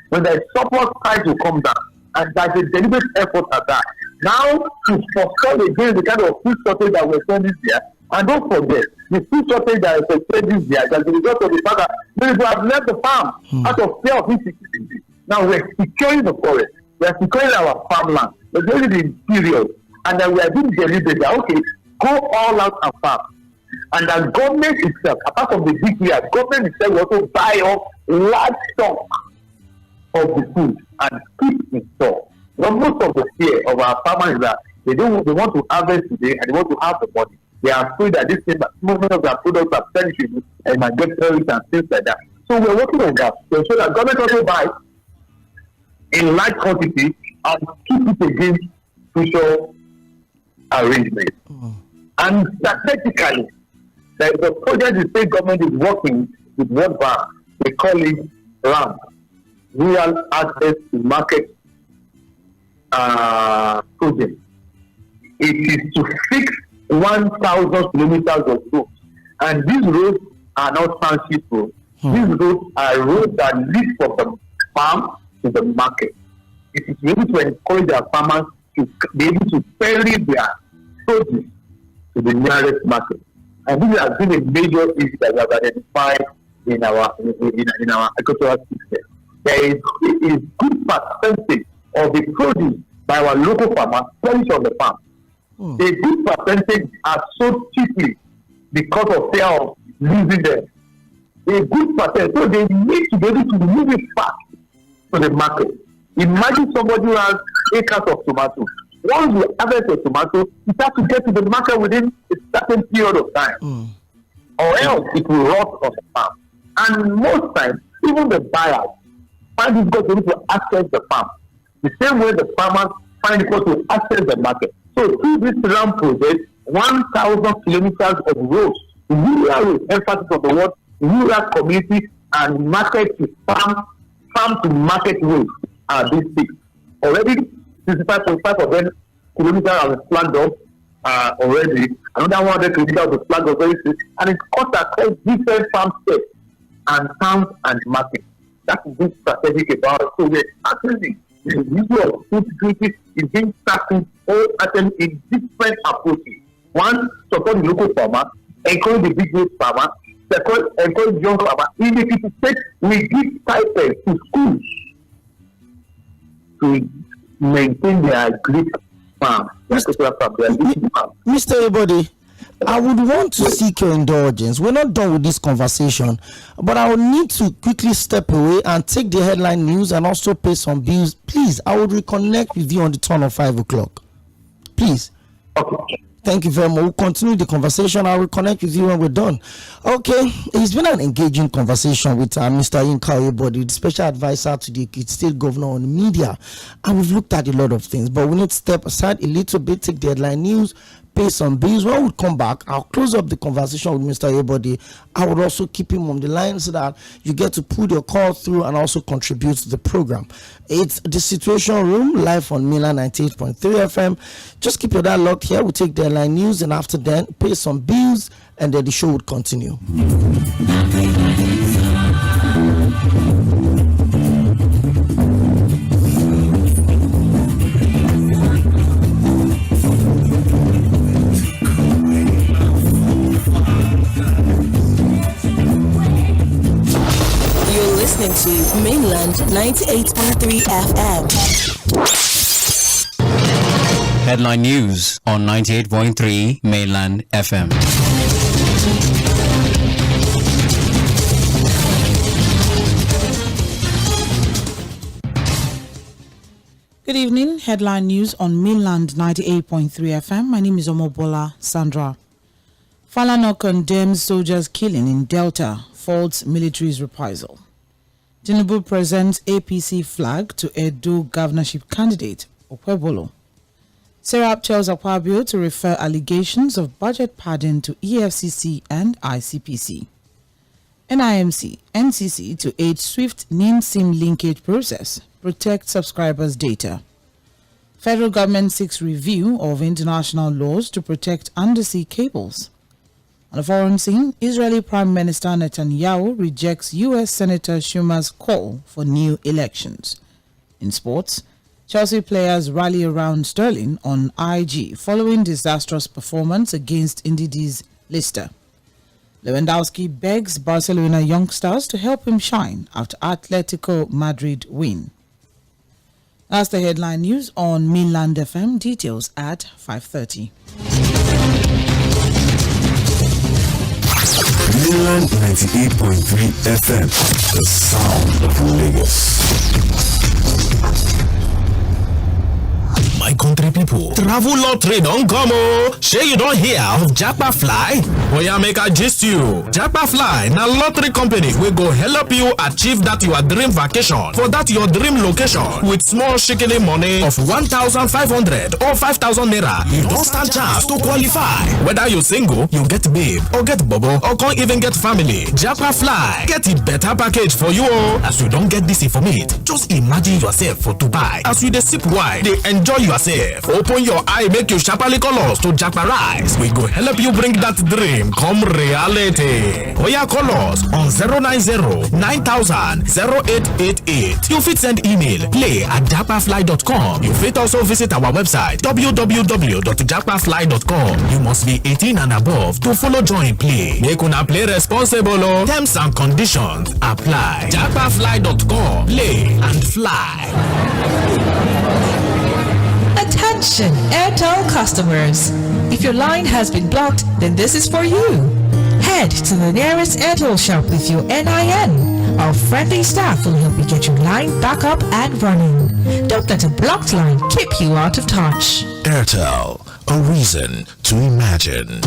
When there is support, price will come down. And there's a deliberate effort at that. Now, to forestall against the kind of food shortage that we're seeing this year, and don't forget, the food shortage that is expected this year, as a result of the fact that many people have left the farm out of fear of insecurity. Now, we're securing the forest. We're securing our farmland. We're doing it in period. And then we are being deliberate that, okay, go all out and farm. And the government itself, apart from the big year, government itself will also buy up large stock of the food and keep in store. Now, most of the fear of our farmers is that they want to harvest today and they want to have the money. They are afraid that this thing, most of their products are perishable and might get perished and things like that. So we're working on that to ensure that government also buys in large quantity and keep it against future arrangements. And strategically, there is a project the state government is working with World Bank. They call it RAM, Rural Access to Market Project. It is to fix 1,000 kilometers of roads. And these roads are not township roads. These roads are roads that lead from the farm to the market. It is able to encourage our farmers to be able to ferry their produce to the nearest market. And this has been a major issue that we have identified in our agricultural system. There is good percentage of the produce by our local farmers perish on the farm. A good percentage are sold cheaply because of fear of losing them. A good percentage, so they need to be able to move it fast to the market. Imagine somebody who has acres of tomatoes. Once you harvest a tomato, it has to get to the market within a certain period of time. Or else it will rot on the farm. And most times, even the buyers find it difficult to access the farm. The same way the farmers find it difficult to access the market. So through this RAM project, 1,000 kilometers of roads, rural roads, emphasis on the word rural community and market to farm to market roads are being fixed. Already 65.5 of them kilometers are planned up already. Another 100 kilometers is planned up very soon. And it's cut across different farm states and towns and markets. That's this strategic about it. So we're actually the issue of food security is being tackled all attempts in different approaches. One, support the local farmer, encourage the big farmer, second, encourage young farmer. In the EKITI State, we give stipends to schools to maintain their Greek farm, Mr. Oyebode, I would want to seek your indulgence. We're not done with this conversation, but I will need to quickly step away and take the headline news and also pay some bills. Please, I will reconnect with you on the turn of 5 o'clock. Please. Okay. Thank you very much. We'll continue the conversation. I'll reconnect with you when we're done. Okay. It's been an engaging conversation with Mr. YINKA OYEBODE, the special advisor to the EKITI State Governor on media. And we've looked at a lot of things, but we need to step aside a little bit, take the headline news, pay some bills. When we come back, I'll close up the conversation with Mr. OYEBODE. I would also keep him on the line so that you get to put your call through and also contribute to the program. It's the Situation Room live on Mainland 98.3 FM. Just keep your dial locked here. We'll take the headline news, and after that, pay some bills, and then the show would continue. Listening to Mainland 98.3 FM. Headline news on 98.3 Mainland FM. Good evening. Headline news on Mainland 98.3 FM. My name is Omobola Sandra. Falana condemns soldiers' killing in Delta, faults military's reprisal. Tinubu presents APC flag to Edo governorship candidate OYEBODE. Serap tells Akpabio to refer allegations of budget padding to EFCC and ICPC. NIMC, NCC to aid swift NIM-SIM linkage process, protect subscribers' data. Federal government seeks review of international laws to protect undersea cables. On the foreign scene, Israeli Prime Minister Netanyahu rejects U.S. Senator Schumer's call for new elections. In sports, Chelsea players rally around Sterling on IG following disastrous performance against Ndidi's Leicester. Lewandowski begs Barcelona youngsters to help him shine after Atletico Madrid win. That's the headline news on Mainland FM. Details at 5:30. Mainland 98.3 FM, the sound of Lagos. My country people, travel lottery don't come oh. Sure you don't hear of Japa Fly? Oya make I gist you. Japa Fly na lottery company we go help you achieve that your dream vacation for that your dream location with small shekeli money of 1,500 or 5,000 naira. You don't stand chance to qualify. Whether you single, you get babe or get bobo or can't even get family. Japa Fly get a better package for you oh. As you don't get this information, just imagine yourself for Dubai. As you dey sip wine, they enjoy yourself. Open your eye, make you sharply colors to Japa Rice. We go help you bring that dream come reality. Oya call us on 090-9000-0888. You fit send email play@japafly.com. You fit also visit our website www.japafly.com. You must be 18 and above to follow join play. Make una play responsible. Terms and conditions apply. Japafly.com. Play and fly. Attention Airtel customers. If your line has been blocked, then this is for you. Head to the nearest Airtel shop with your NIN. Our friendly staff will help you get your line back up and running. Don't let a blocked line keep you out of touch. Airtel, a reason to imagine.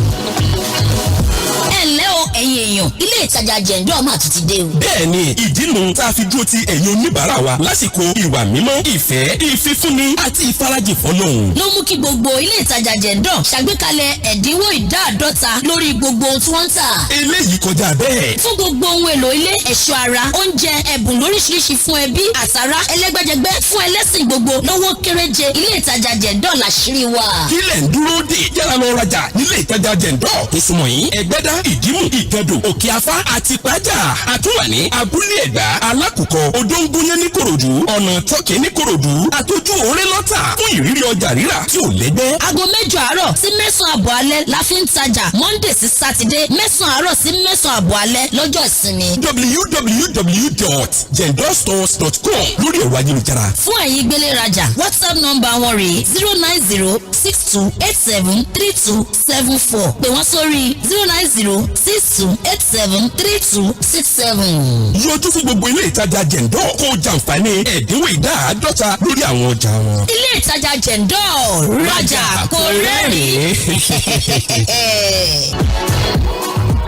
ẹ̀yin èèyàn ilé ìtajà jẹ̀ǹdọ́ máa tún ti dé o. bẹ́ẹ̀ni ìdínú tá a fi dúró ti ẹ̀yin oníbàárà wa lásìkò ìwà mímọ́ ìfẹ́ ìfifúnni àti ìfarajìn fọ́lọ́run. ló mú kí gbogbo ilé ìtajà jẹ̀ǹdọ́ ṣàgbékalẹ̀ ẹ̀dínwó ìdá 50% lórí gbogbo ohun tí wọ́n ń tà. eléyìí kọjá bẹ́ẹ̀. fún gbogbo ohun èlò ilé ẹ̀ṣọ́ ara oúnjẹ ẹ̀bùn lóríṣiríṣi fún ẹbí àtàrà ẹlẹ́gbẹ́jẹgbẹ́ fún ẹlẹ́sìn gbogbo lówó kéréje ilé ìtajà jẹ̀ǹdọ́ làṣírí wa. kílẹ̀ ń dúró dè yára lọ rajà nílé ìtajà jẹ̀ǹdọ́ tó súnmọ́ yín ẹgbẹ́dá ìdímù ìgẹ̀dọ̀ òkè afá àti pàjá àtúwà ní abúlé ẹ̀gbá alákùkọ odóńgúnyẹ́ ní kòròdú ọ̀nà tọ́kì ní kòròdú àtọ́jú òré lọ́tà fún ìrírí ọjà rírà tí ò lẹ́gbẹ́. aago 8 àárọ̀ sí 9 àbọ̀ alẹ́ la fi ń tajà Monday sí Saturday 9 àárọ̀ sí 9 àbọ̀ alẹ́ lọ́jọ́ ìsinmi. www.jendorstores.com lórí ẹ̀rọ ayélujára. fún ẹ̀yin gbélé rajà WhatsApp nọ́mbà wọn rèé 09062873274 pè wọ́n sórí 09062873267. yọjú fún gbogbo ilé ìtajà jẹ̀ǹdọ́ kó jàǹfààní ẹ̀dínwó ìdá 50% lórí àwọn ọjà wọn. ilé ìtajà jẹ̀ǹdọ́ rajà kò rẹ́rìn-ín.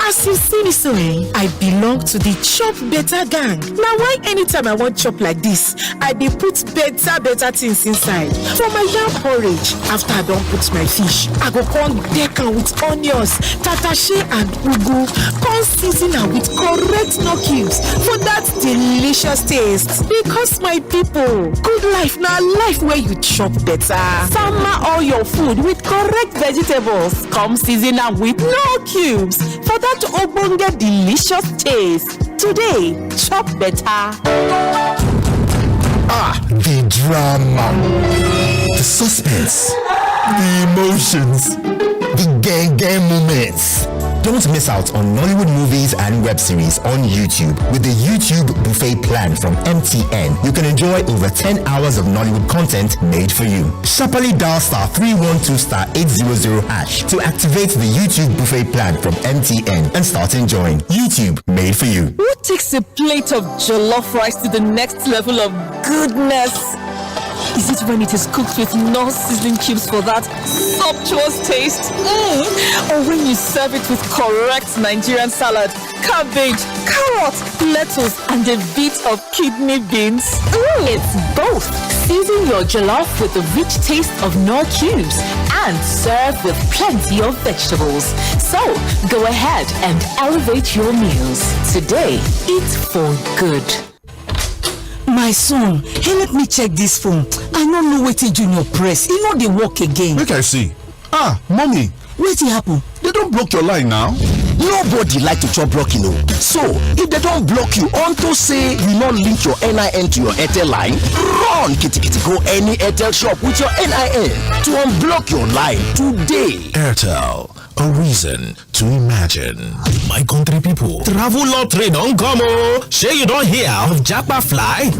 As you see me so, I belong to the Chop Better gang. Now why anytime I want chop like this, I dey put better things inside. For my yam porridge, after I don put my fish, I go come deck am with onions, tatashe and ugu, come season am with correct knorr cubes for that delicious taste. Because my people, good life na life where you chop better. Sama all your food with correct vegetables, come season am with knorr cubes for that ogbonge delicious taste. Today, chop better. The drama, the suspense, the emotions, the gang moments. Don't miss out on Nollywood movies and web series on YouTube with the YouTube Buffet plan from MTN. You can enjoy over 10 hours of Nollywood content made for you. Sharply dial *312*800# to activate the YouTube Buffet plan from MTN and start enjoying. YouTube made for you. What takes a plate of jollof rice to the next level of goodness? Is it when it is cooked with non-sizzling cubes for that sumptuous taste? Or when you serve it with correct Nigerian salad, cabbage, carrot, lettuce, and a bit of kidney beans? It's both. Season your jollof with the rich taste of Knorr cubes and serve with plenty of vegetables. So, go ahead and elevate your meals. Today, eat for good. My son, hey, let me check this phone. I don't know what junior press. You know they work again. Make I see. Ah, mommy. What happen? They don't block your line now. Nobody like to chop blocking, no. So if they don't block you unto say you not link your NIN to your Airtel line, run kitty go any Airtel shop with your NIN to unblock your line today. Airtel, a reason to imagine. My country people, travel lottery don't come oh. Sure you don't hear of Japa Fly?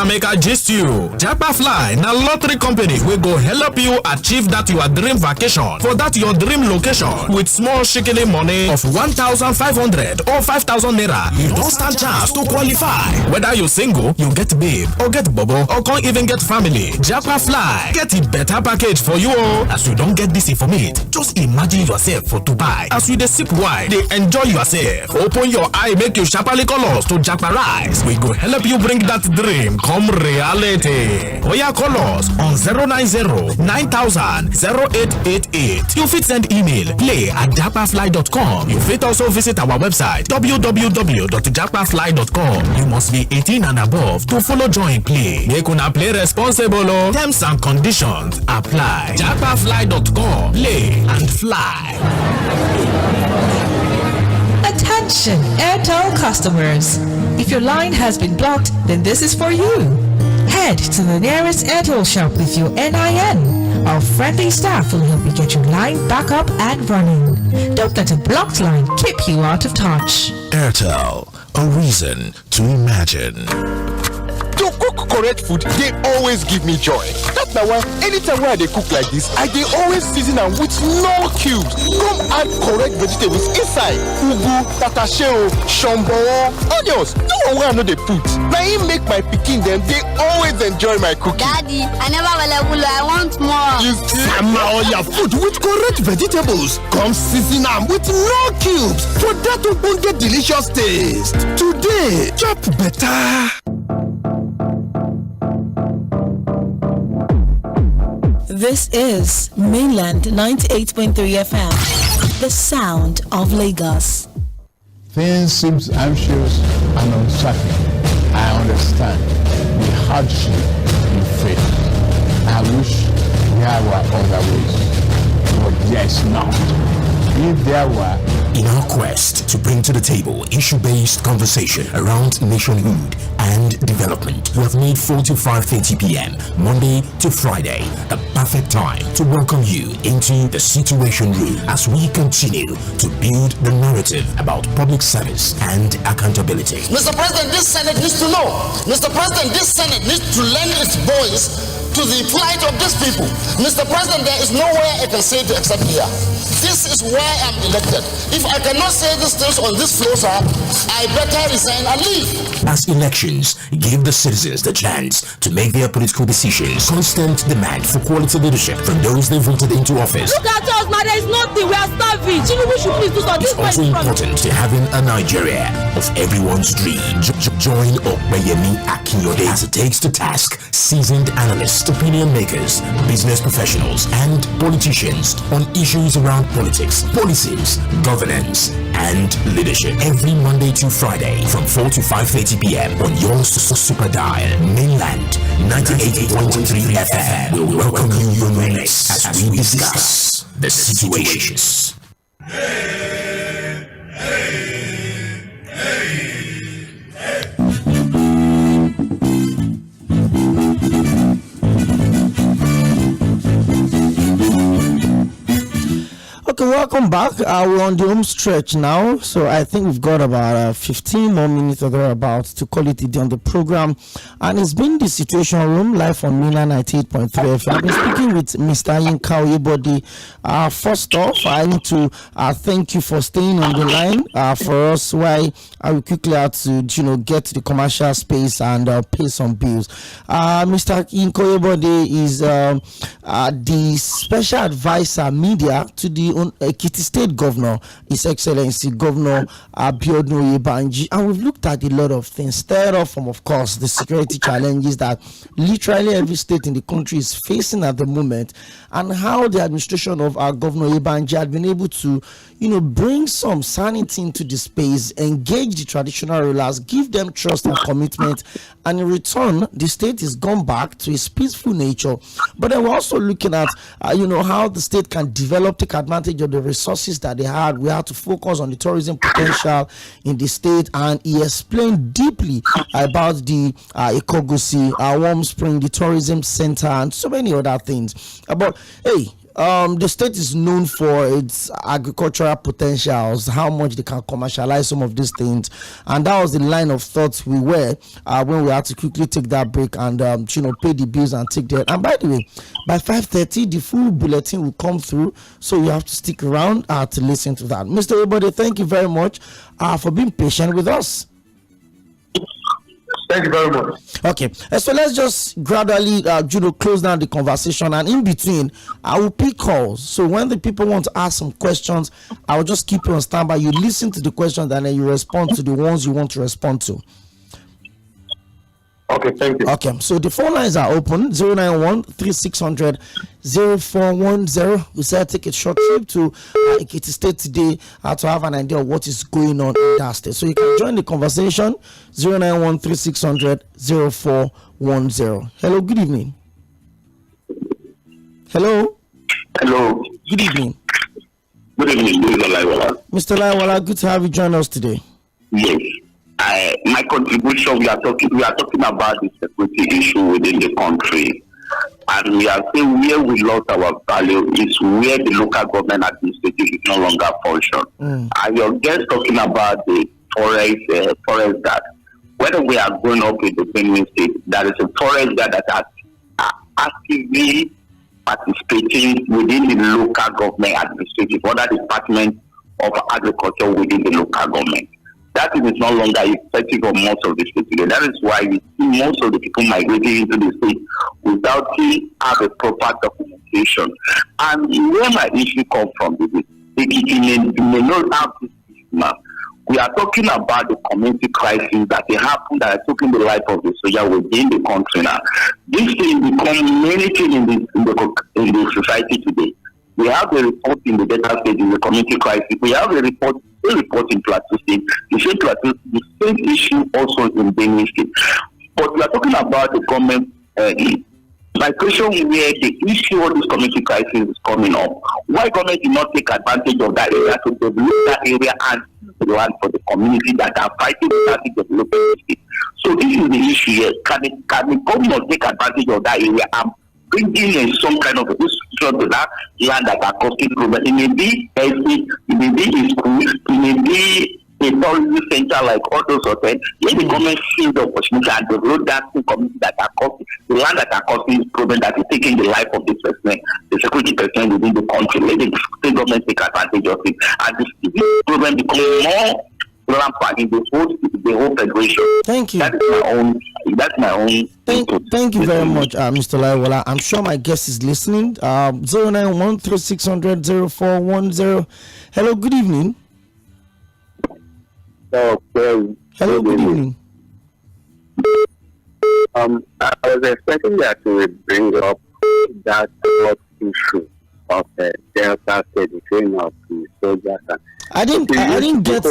Make I gist you. Japa Fly, na lottery company we go help you achieve that your dream vacation for that your dream location with small shekeli money of 1,500 or 5,000 naira. You don't stand chance to qualify. Whether you single, you get babe or get bubble or can't even get family. Japa Fly get a better package for you all. As you don't get this information, just imagine yourself for Dubai. As you dey sip wine, they enjoy yourself. Open your eye, make you sharply colors to Japa Rice. We go help you bring that dream come reality. Oya colors on 090-9000-0888. You fit send email play@japafly.com. You fit also visit our website www.japafly.com. You must be 18 and above to follow join play. Make una play responsible. Terms and conditions apply. Japafly.com. Play and fly. Attention, Airtel customers. If your line has been blocked, then this is for you. Head to the nearest Airtel shop with your NIN. Our friendly staff will help you get your line back up and running. Don't let a blocked line keep you out of touch. Airtel, a reason to imagine. To cook correct food, they always give me joy. That's why anytime when they cook like this, I dey always season them with no cubes. Come add correct vegetables inside. Ugu, tatasheo, shombo, onions. No one where I know they put. Now he make my pikin them. They always enjoy my cooking. Daddy, I never will. I want more. You see, all your food with correct vegetables. Come season them with no cubes for that to get delicious taste. Today, chop better. This is Mainland 98.3 FM, the sound of Lagos. Things seem anxious and uncertain. I understand the hardship you face. I wish there were other ways, but yes, not. If there were. In our quest to bring to the table issue-based conversation around nationhood and development, we have made 4 to 5:30 p.m. Monday to Friday the perfect time to welcome you into the Situation Room as we continue to build the narrative about public service and accountability. Mr. President, this Senate needs to know. Mr. President, this Senate needs to lend its voice to the plight of these people. Mr. President, there is nowhere I can say it except here. This is why I'm elected. If I cannot say these things on this floor, sir, I better resign and leave. As elections give the citizens the chance to make their political decisions, constant demand for quality leadership from those they voted into office. Look at us, man, there is nothing. We are starving. We should please do something. It's also important to having a Nigeria of everyone's dream. Join OYEBODE akinyode as it takes to task seasoned analysts, opinion makers, business professionals, and politicians on issues around politics, policies, governance, and leadership. Every Monday to Friday from 4 to 5:30 p.m. on your super dial, Mainland 98.3 FM will welcome you next as we discuss the situations. Okay, So welcome back. We're on the home stretch now. So I think we've got about 15 more minutes or thereabouts to call it a day on the program. And it's been the Situation Room live on Mainland 98.3 FM. I've been speaking with Mr. YINKA OYEBODE. First off, I need to thank you for staying on the line for us. Why I will quickly have to get to the commercial space and pay some bills. Mr. YINKA OYEBODE is the special advisor media to the EKITI State Governor, His Excellency Governor Abiodun Oyebanji, and we've looked at a lot of things. Started off from, of course, the security challenges that literally every state in the country is facing at the moment, and how the administration of our Governor Oyebanji had been able to, bring some sanity into the space, engage the traditional rulers, give them trust and commitment, and in return, the state has gone back to its peaceful nature. But then we're also looking at, how the state can develop, take advantage of the resources that they had. We had to focus on the tourism potential in the state, and he explained deeply about the Ikogosi, Warm Spring, the tourism center, and so many other things. But hey, the state is known for its agricultural potentials, how much they can commercialize some of these things, and that was the line of thought we were when we had to quickly take that break and pay the bills and take that. And by the way, by 5:30 the full bulletin will come through, so you have to stick around to listen to that. Mr. OYEBODE, thank you very much for being patient with us. Thank you very much. Okay, so let's just gradually close down the conversation, and in between I will pick calls. So when the people want to ask some questions, I will just keep you on standby. You listen to the questions and then you respond to the ones you want to respond to. Okay, thank you. Okay, so the phone lines are open. 091-3600-0410. We said take a short trip to EKITI State today to have an idea of what is going on in that state. So you can join the conversation. 091-3600-0410. Hello, good evening. Hello. Hello. Good evening. Good evening, Mr. Laiwala, good to have you join us today. Yes. My contribution, we are talking about the security issue within the country, and we are saying where we lost our value is where the local government administrative is no longer function. And your guest talking about the forest guard. When we are going up in the Benue State, there is a forest guard that are actively participating within the local government administrative, other department of agriculture within the local government. That is no longer effective on most of the states today. That is why we see most of the people migrating into the state without have a proper documentation. And where my issue comes from is it may not have this now. We are talking about the community crisis that they happen that are taking the life of the soldier within the country now. This thing become many things in the society today. We have a report in the Delta State in the community crisis. We have a report in Plateau State. The same issue also in Benue State. But we are talking about the government migration where the issue of this community crisis is coming up. Why government did not take advantage of that area to develop that area and the land for the community that are fighting that development the state? So this is the issue here. Can the government take advantage of that area and bringing in some kind of institution to that land that are costing problem? It may be healthy, it may be a school, it may be a tourism center like all those hotels. Let the government see the opportunity and develop that community that are costing the land that are costing problem that is taking the life of this person, the security person within the country. Let the state government take advantage of it, and this problem become more rampant in the whole federation. Thank you. That's my own. Thank you very much, Mr. Laiwala. I'm sure my guest is listening. 091-3600-0410. Hello, good evening. Hello, good evening. I was expecting that you would bring up that issue of Delta State, the training of the soldiers. I didn't get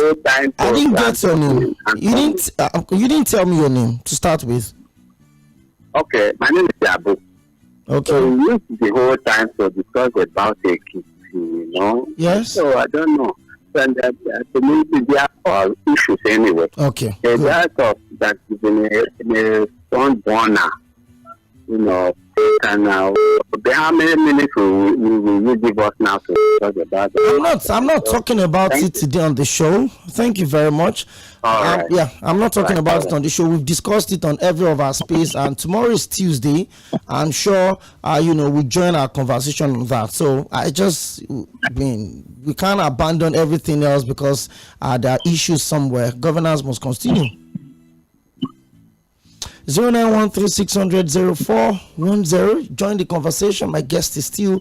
your name. You didn't tell me your name to start with. Okay, my name is Abu. Okay. So we used the whole time to discuss about EKITI, Yes. So I don't know. And community, they are all issues anyway. Okay. The that of that is in a front burner, And how many minutes will you give us now to talk about it? I'm not talking about it today on the show. Thank you very much. Right. Yeah, I'm not talking about it on the show. We've discussed it on every of our space, and tomorrow is Tuesday. I'm sure we join our conversation on that. So we can't abandon everything else because there are issues somewhere. Governance must continue. 0913-600-0410. Join the conversation. My guest is still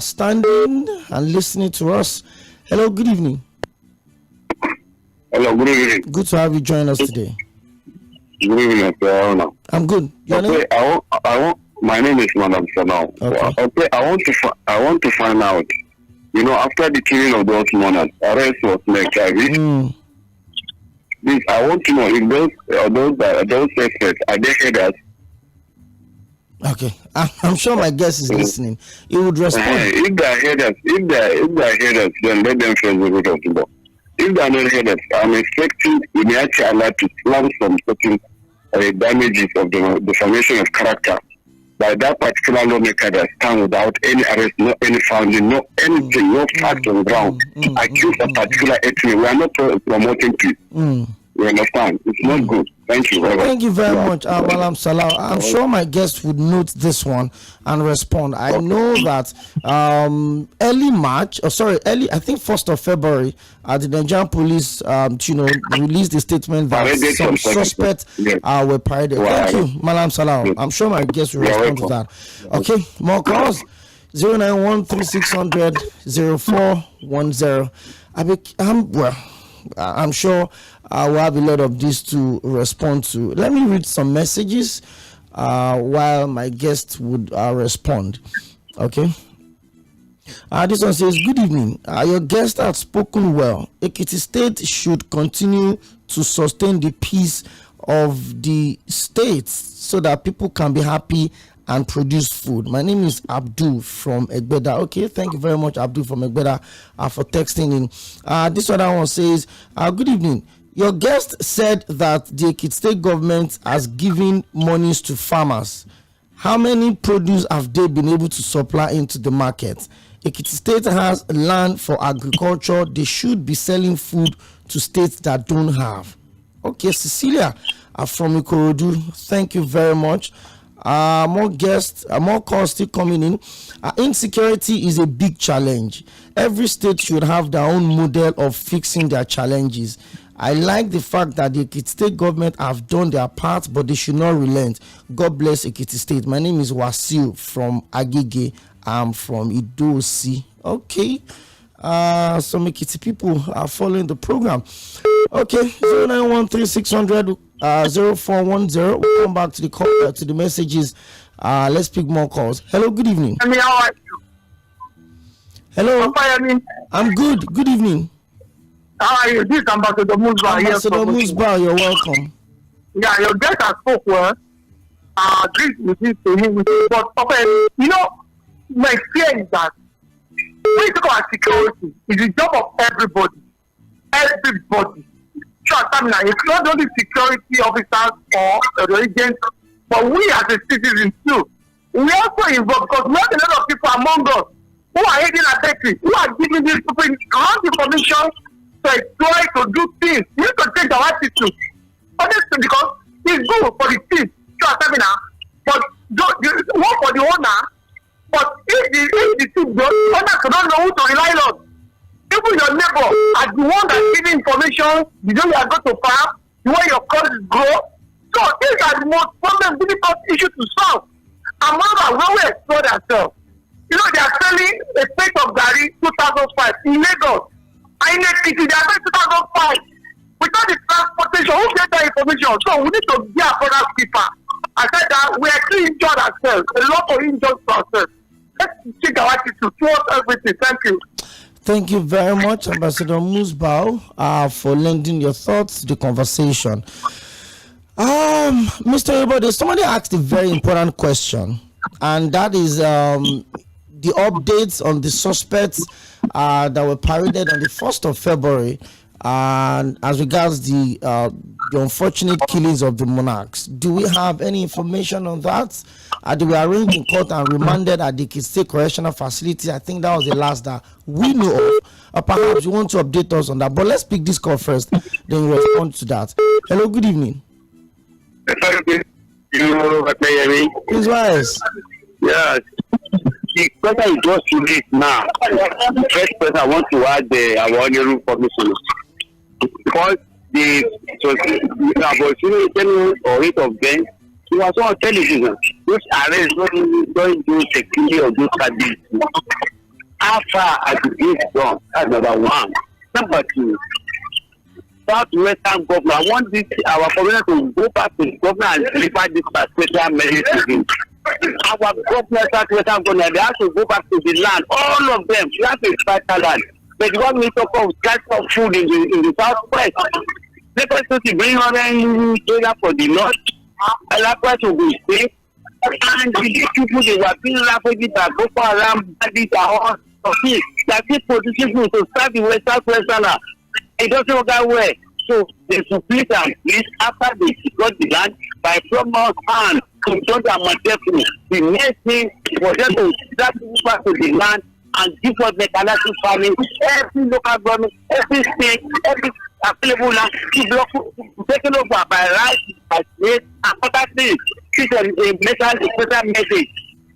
standing and listening to us. Hello, good evening. Hello, good evening. Good to have you join us today. Good evening, sir. I'm good. Your name? My name is Madam Sanao. Okay, I want to find out. After the killing of those monarchs, arrest was made. Please, I want to know if those suspects are they headers. Okay, I'm sure my guest is listening. He would respond. If they're headers, then let them face the root of the law. If they're not headers, I'm expecting the actual allowed to slam some certain damages of the defamation of character by that particular lawmaker that stand without any arrest, no any founding, no anything, no fact on ground. Accused a particular ethnic. We are not promoting peace. You understand? It's not good. Thank you very much. Thank you very much, Malam Salah. I'm sure my guest would note this one and respond. I know that early, I think 1st of February, the Nigerian police, released a statement that some suspects were paraded. Thank you, Malam Salah. I'm sure my guest will respond to that. Okay, more calls. 09136000410. I'm sure we'll have a lot of this to respond to. Let me read some messages while my guest would respond. Okay. This one says, good evening. Your guest has spoken well. EKITI State should continue to sustain the peace of the state so that people can be happy and produce food. My name is Abdul from Egbeda. Okay, thank you very much, Abdul from Egbeda, for texting in. This other one says, good evening. Your guest said that the EKITI State government has given monies to farmers. How many produce have they been able to supply into the market? EKITI State has land for agriculture. They should be selling food to states that don't have. Okay, Cecilia from Ikorodu, thank you very much. More guests, more calls still coming in. Insecurity is a big challenge. Every state should have their own model of fixing their challenges. I like the fact that the EKITI State government have done their part, but they should not relent. God bless EKITI State. My name is Wasil from Agege. I'm from Idosi. Okay. Some EKITI people are following the program. Okay, 0913-600-0410. We'll come back to the call, to the messages. Let's pick more calls. Hello, good evening. How are you? Hello. I'm good. Good evening. How are you? This is Ambassador Musba. Ambassador Musba, you're welcome. Yeah, your guest has spoke well. Agree with this to him. But my fear is that when you talk about security, it's the job of everybody. Everybody. It's not only security officers or the agents, but we as a citizen too. We also involved because we have a lot of people among us who are aiding and abetting, who are giving these people all the information to exploit, to do things. We need to change our attitude. Honestly, because it's good for the team, but work for the owner. But if the team does, owners don't know who to rely on. Even your neighbor, as the one that's giving information, the way you are going to farm, the way your crops grow. So these are the most difficult issue to solve. And moreover, when we explore ourselves, they are selling a plate of Gary 2005 in Lagos. And in EKITI, they are selling 2005. Without the transportation, who get that information? So we need to be a product keeper. I said that we are still injured ourselves, a lot of injured ourselves. Let's take our attitude towards everything. Thank you. Thank you very much, Ambassador Musbao, for lending your thoughts to the conversation. Mr. Oyebode, somebody asked a very important question, and that is the updates on the suspects that were paraded on the 1st of February, and as regards the the unfortunate killings of the monarchs. Do we have any information on that? They were arraigned in court and remanded at the EKITI State Correctional Facility. I think that was the last that we know of. Perhaps you want to update us on that. But let's pick this call first, then we respond to that. Hello, good evening. His wives. Yes. The question is just to this now. The first person I want to add our honorable commission because the rate of them, it was on television. Those arrests don't do security of those services. How far as the day is done? That's number one. Number two, Southwestern government. I want this our government to go back to the government and deliver this special measure to him. Our government, Southwestern government, they have to go back to the land. All of them, we have to fight the land. But the one we talk of price of food in the southwest. Let us to bring on data for the north. And likewise will be safe. And the people they were being rapidly that go for around bandits are all of it. That people to start the west southwestern. It doesn't work that way. So they support and please after they secure the land by promise and control the Amotekun. The next thing was just to start back to the land and give us mechanized farming. Every local government, every state, every available land to block taken over by rights, by state, and other things. This is a special message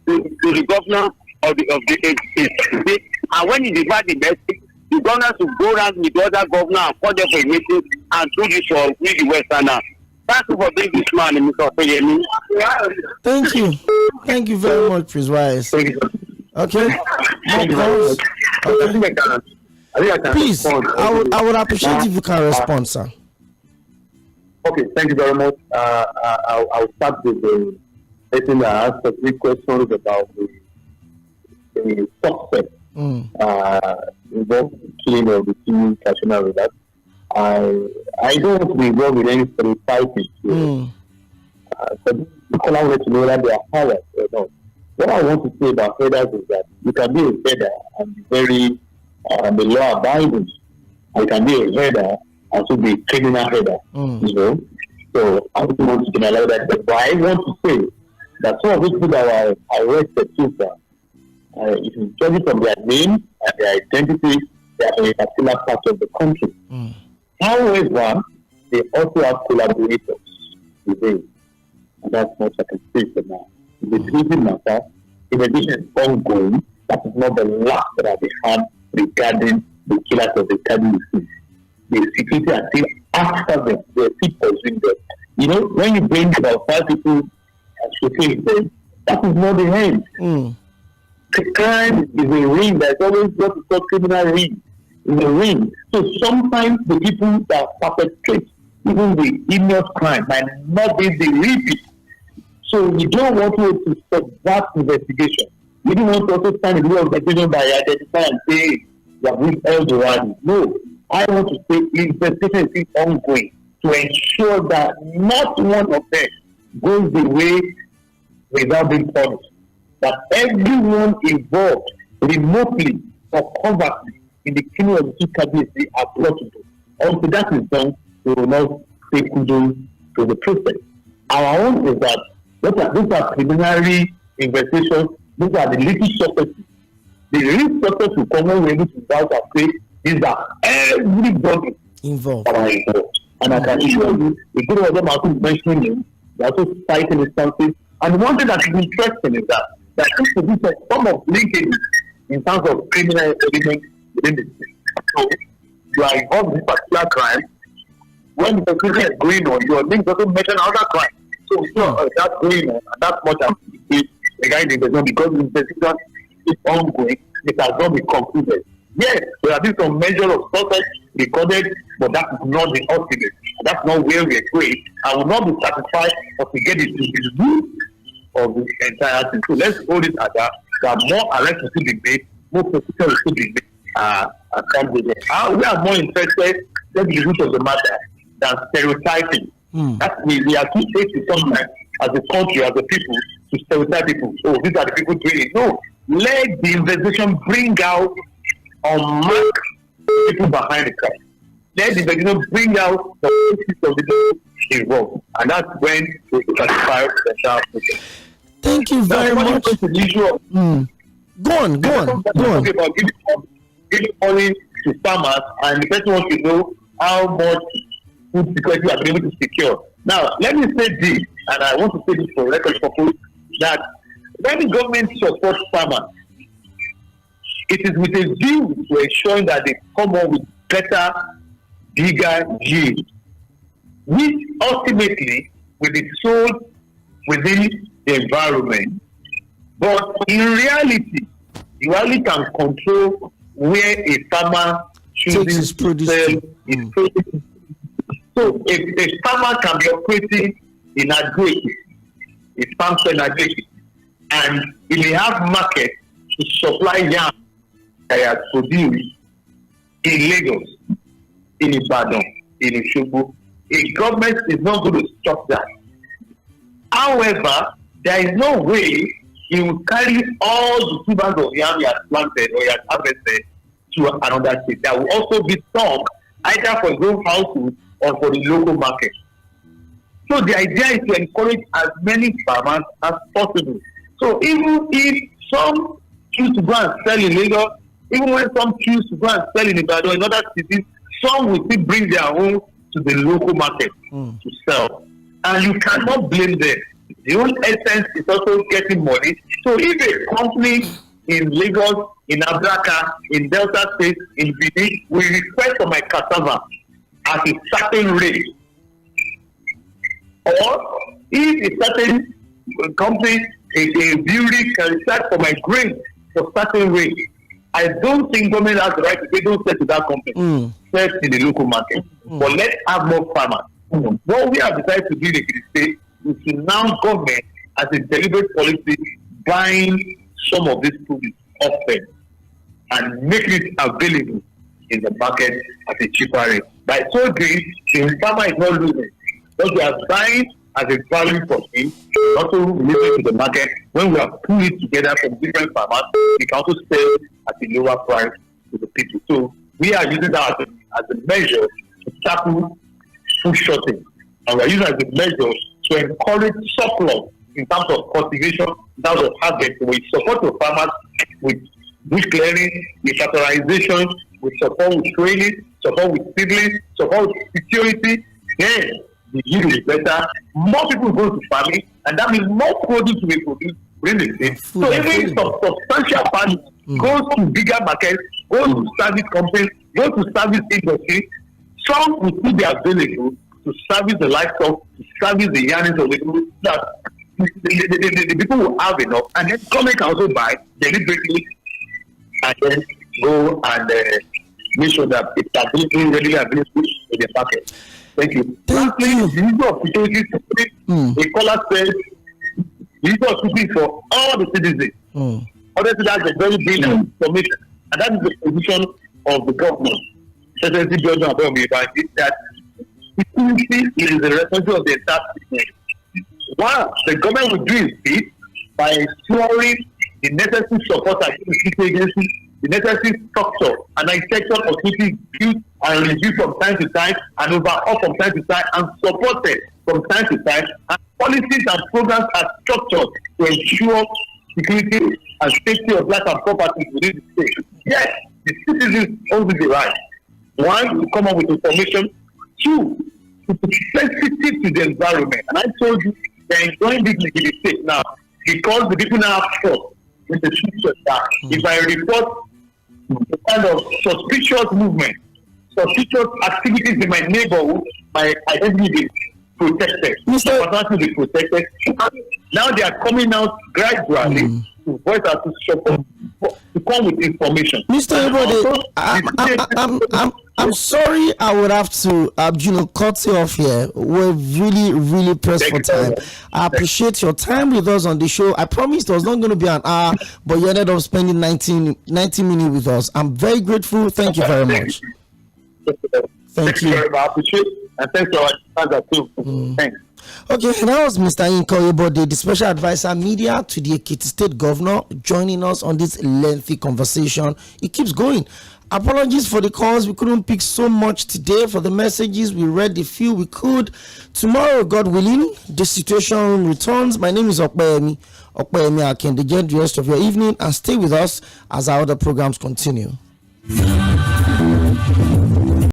to the governor of the state. And when you divide the message, the governor should go around with the other governor and call them for a meeting and do this for the Westerner. Thank you for being this man, Mr. Opeyemi. Thank you. Thank you very much, Prince Wise. Okay. More calls. Okay. Please, I would appreciate if you can respond, sir. Okay, thank you very much. I'll start with the person that asked 3 questions about the suspect involved in the killing of the 2 Kashmir rivers. I don't want to be involved with any stereotyping. So people I want to know that they are harassed or not. What I want to say about headers is that you can be a header and be very the law abiding. You can be a header and also be a criminal header. You know? So I don't want to generalize that. But I want to say that some of these people that were arrested so far, if you judge it from their name and their identity, they are from a particular part of the country. However, they also have collaborators with them. And that's what I can say for now. The treason matter, in addition, is ongoing. That is not the last that they had regarding the killers of the Kaduna. The security are still after them. They are still pursuing them. You know, when you bring about 5 people and shooting them, that is not the end. The crime is a ring. There's always what we call criminal ring. In a ring. So sometimes the people that perpetrate even the heinous crime might not be the real people. So we don't want to stop that investigation. We don't want to also stand in the way of investigation by identifying and say that we held the right. No, I want to say investigation is ongoing to ensure that not one of them goes the way without being punished. That everyone involved remotely or covertly in the killing of the 2 Kaduna are brought to do. Until that is done, we will not take kudos to the process. Our own is that these are preliminary investigations. These are the little surfaces. The real surface will come when we're able to doubt and say these are everybody involved. And I can assure you, the good of them are also mentioning him. They are also citing instances. And one thing that is interesting is that there seems to be some of linkages in terms of criminal element within the state. So you are involved in this particular crime. When the prosecution is going on, your link doesn't mention other crime. So that's going on, and that's much I'm regarding the investigation because the investigation is ongoing. It has not been concluded. Yes, there have been some measure of success recorded, but that is not the ultimate. That's not where we are going. I will not be satisfied until we get it to the root of the entire thing. So let's hold it at that. There are more arrests to be made, more prosecutions to be made. We are more interested in the root of the matter than stereotyping. That we are too hasty sometimes as a country, as a people, to stereotype people. Oh, these are the people doing it. No, let the investigation bring out or mark the people behind the crime. let the investigation bring out the basis of the law involved, and that's when we classify the entire process. Thank you very much. Go on. Talking about giving money to farmers, and the person wants to know how much food security we have been able to secure. Now, let me say this, and I want to say this for record purpose, that when the government supports farmers, it is with a view to ensuring that they come up with better, bigger yield, which ultimately will be sold within the environment. But in reality, you only can control where a farmer chooses to sell his produce. So if a farmer can be operating in agriculture, a farm in agriculture, and he may have market to supply yam that he has produced in Lagos, in Ibadan, in Osogbo, a government is not going to stop that. However, there is no way he will carry all the tubers of yam he has planted or he has harvested to another state. There will also be some either for his own household or for the local market. So the idea is to encourage as many farmers as possible. So even if some choose to go and sell in Lagos, even when some choose to go and sell in Ibadan, in other cities, some will still bring their own to the local market to sell. And you cannot blame them. The whole essence is also getting money. So if a company in Lagos, in Abraka, in Delta State, in Benin, will request for my cassava at a certain rate, or if a certain company, a brewery can request for my grain for certain rate, I don't think government has the right to say don't sell to that company, sell in the local market. But let's have more farmers. What we have decided to do in the state is to now government as a deliberate policy buying some of these produce off them and making it available in the market at a cheaper rate. By so doing, the farmer is not losing. Because we are buying as a value for him, also releasing to the market. When we have put it together from different farmers, we can also sell at a lower price to the people. So we are using that as a measure to tackle food shortage. And we are using it as a measure to encourage surplus in terms of cultivation, in terms of harvest. We support the farmers with bush clearing, with fertilization, with support with training, support with seedling, support with security. Then the yield will be better. More people go to farming, and that means more produce will be produced within the state. So even substantial farming goes to bigger markets, goes to service companies, goes to service industry. Some will still be available to service the livestock, to service the yearnings of the people, that the people will have enough, and then government can also buy deliberately and then go and make sure that it's available, readily available in the market. Thank you. Lastly, the issue of security, the caller said, the issue of security for all the citizens. Obviously, that's a very big information, and that is the position of the government. Secretary General is that security is the responsibility of the entire citizen. One, the government will do its bit by ensuring the necessary support and security agencies, the necessary structure and architecture of security built and reviewed from time to time and overhauled from time to time and supported from time to time, and policies and programs are structured to ensure security and safety of life and property within the state. Yes, the citizens own the right. One, to come up with information. Two, to be sensitive to the environment. And I told you, they're enjoying this in the state now because the people now have trust with the future that if I report the kind of suspicious movement, suspicious activities in my neighborhood, my identity is protected. My personality will be protected. Now they are coming out gradually to voice out to support, to come with information. Mr. Ebode, I'm sorry I would have to cut you off here. We're really pressed for time. I appreciate your time with us on the show. I promised it was not going to be an hour, but you ended up spending 90 minutes with us. I'm very grateful. Thank you very much. Thank you. I appreciate it. And thanks to our fans too. Thanks. Okay, that was Mr. YINKA OYEBODE, the Special Advisor Media to the EKITI State Governor, joining us on this lengthy conversation. It keeps going. Apologies for the calls. We couldn't pick so much today. For the messages, we read the few we could. Tomorrow, God willing, the situation room returns. My name is opeyemi. Opeyemi, I can enjoy the rest of your evening and stay with us as our other programs continue.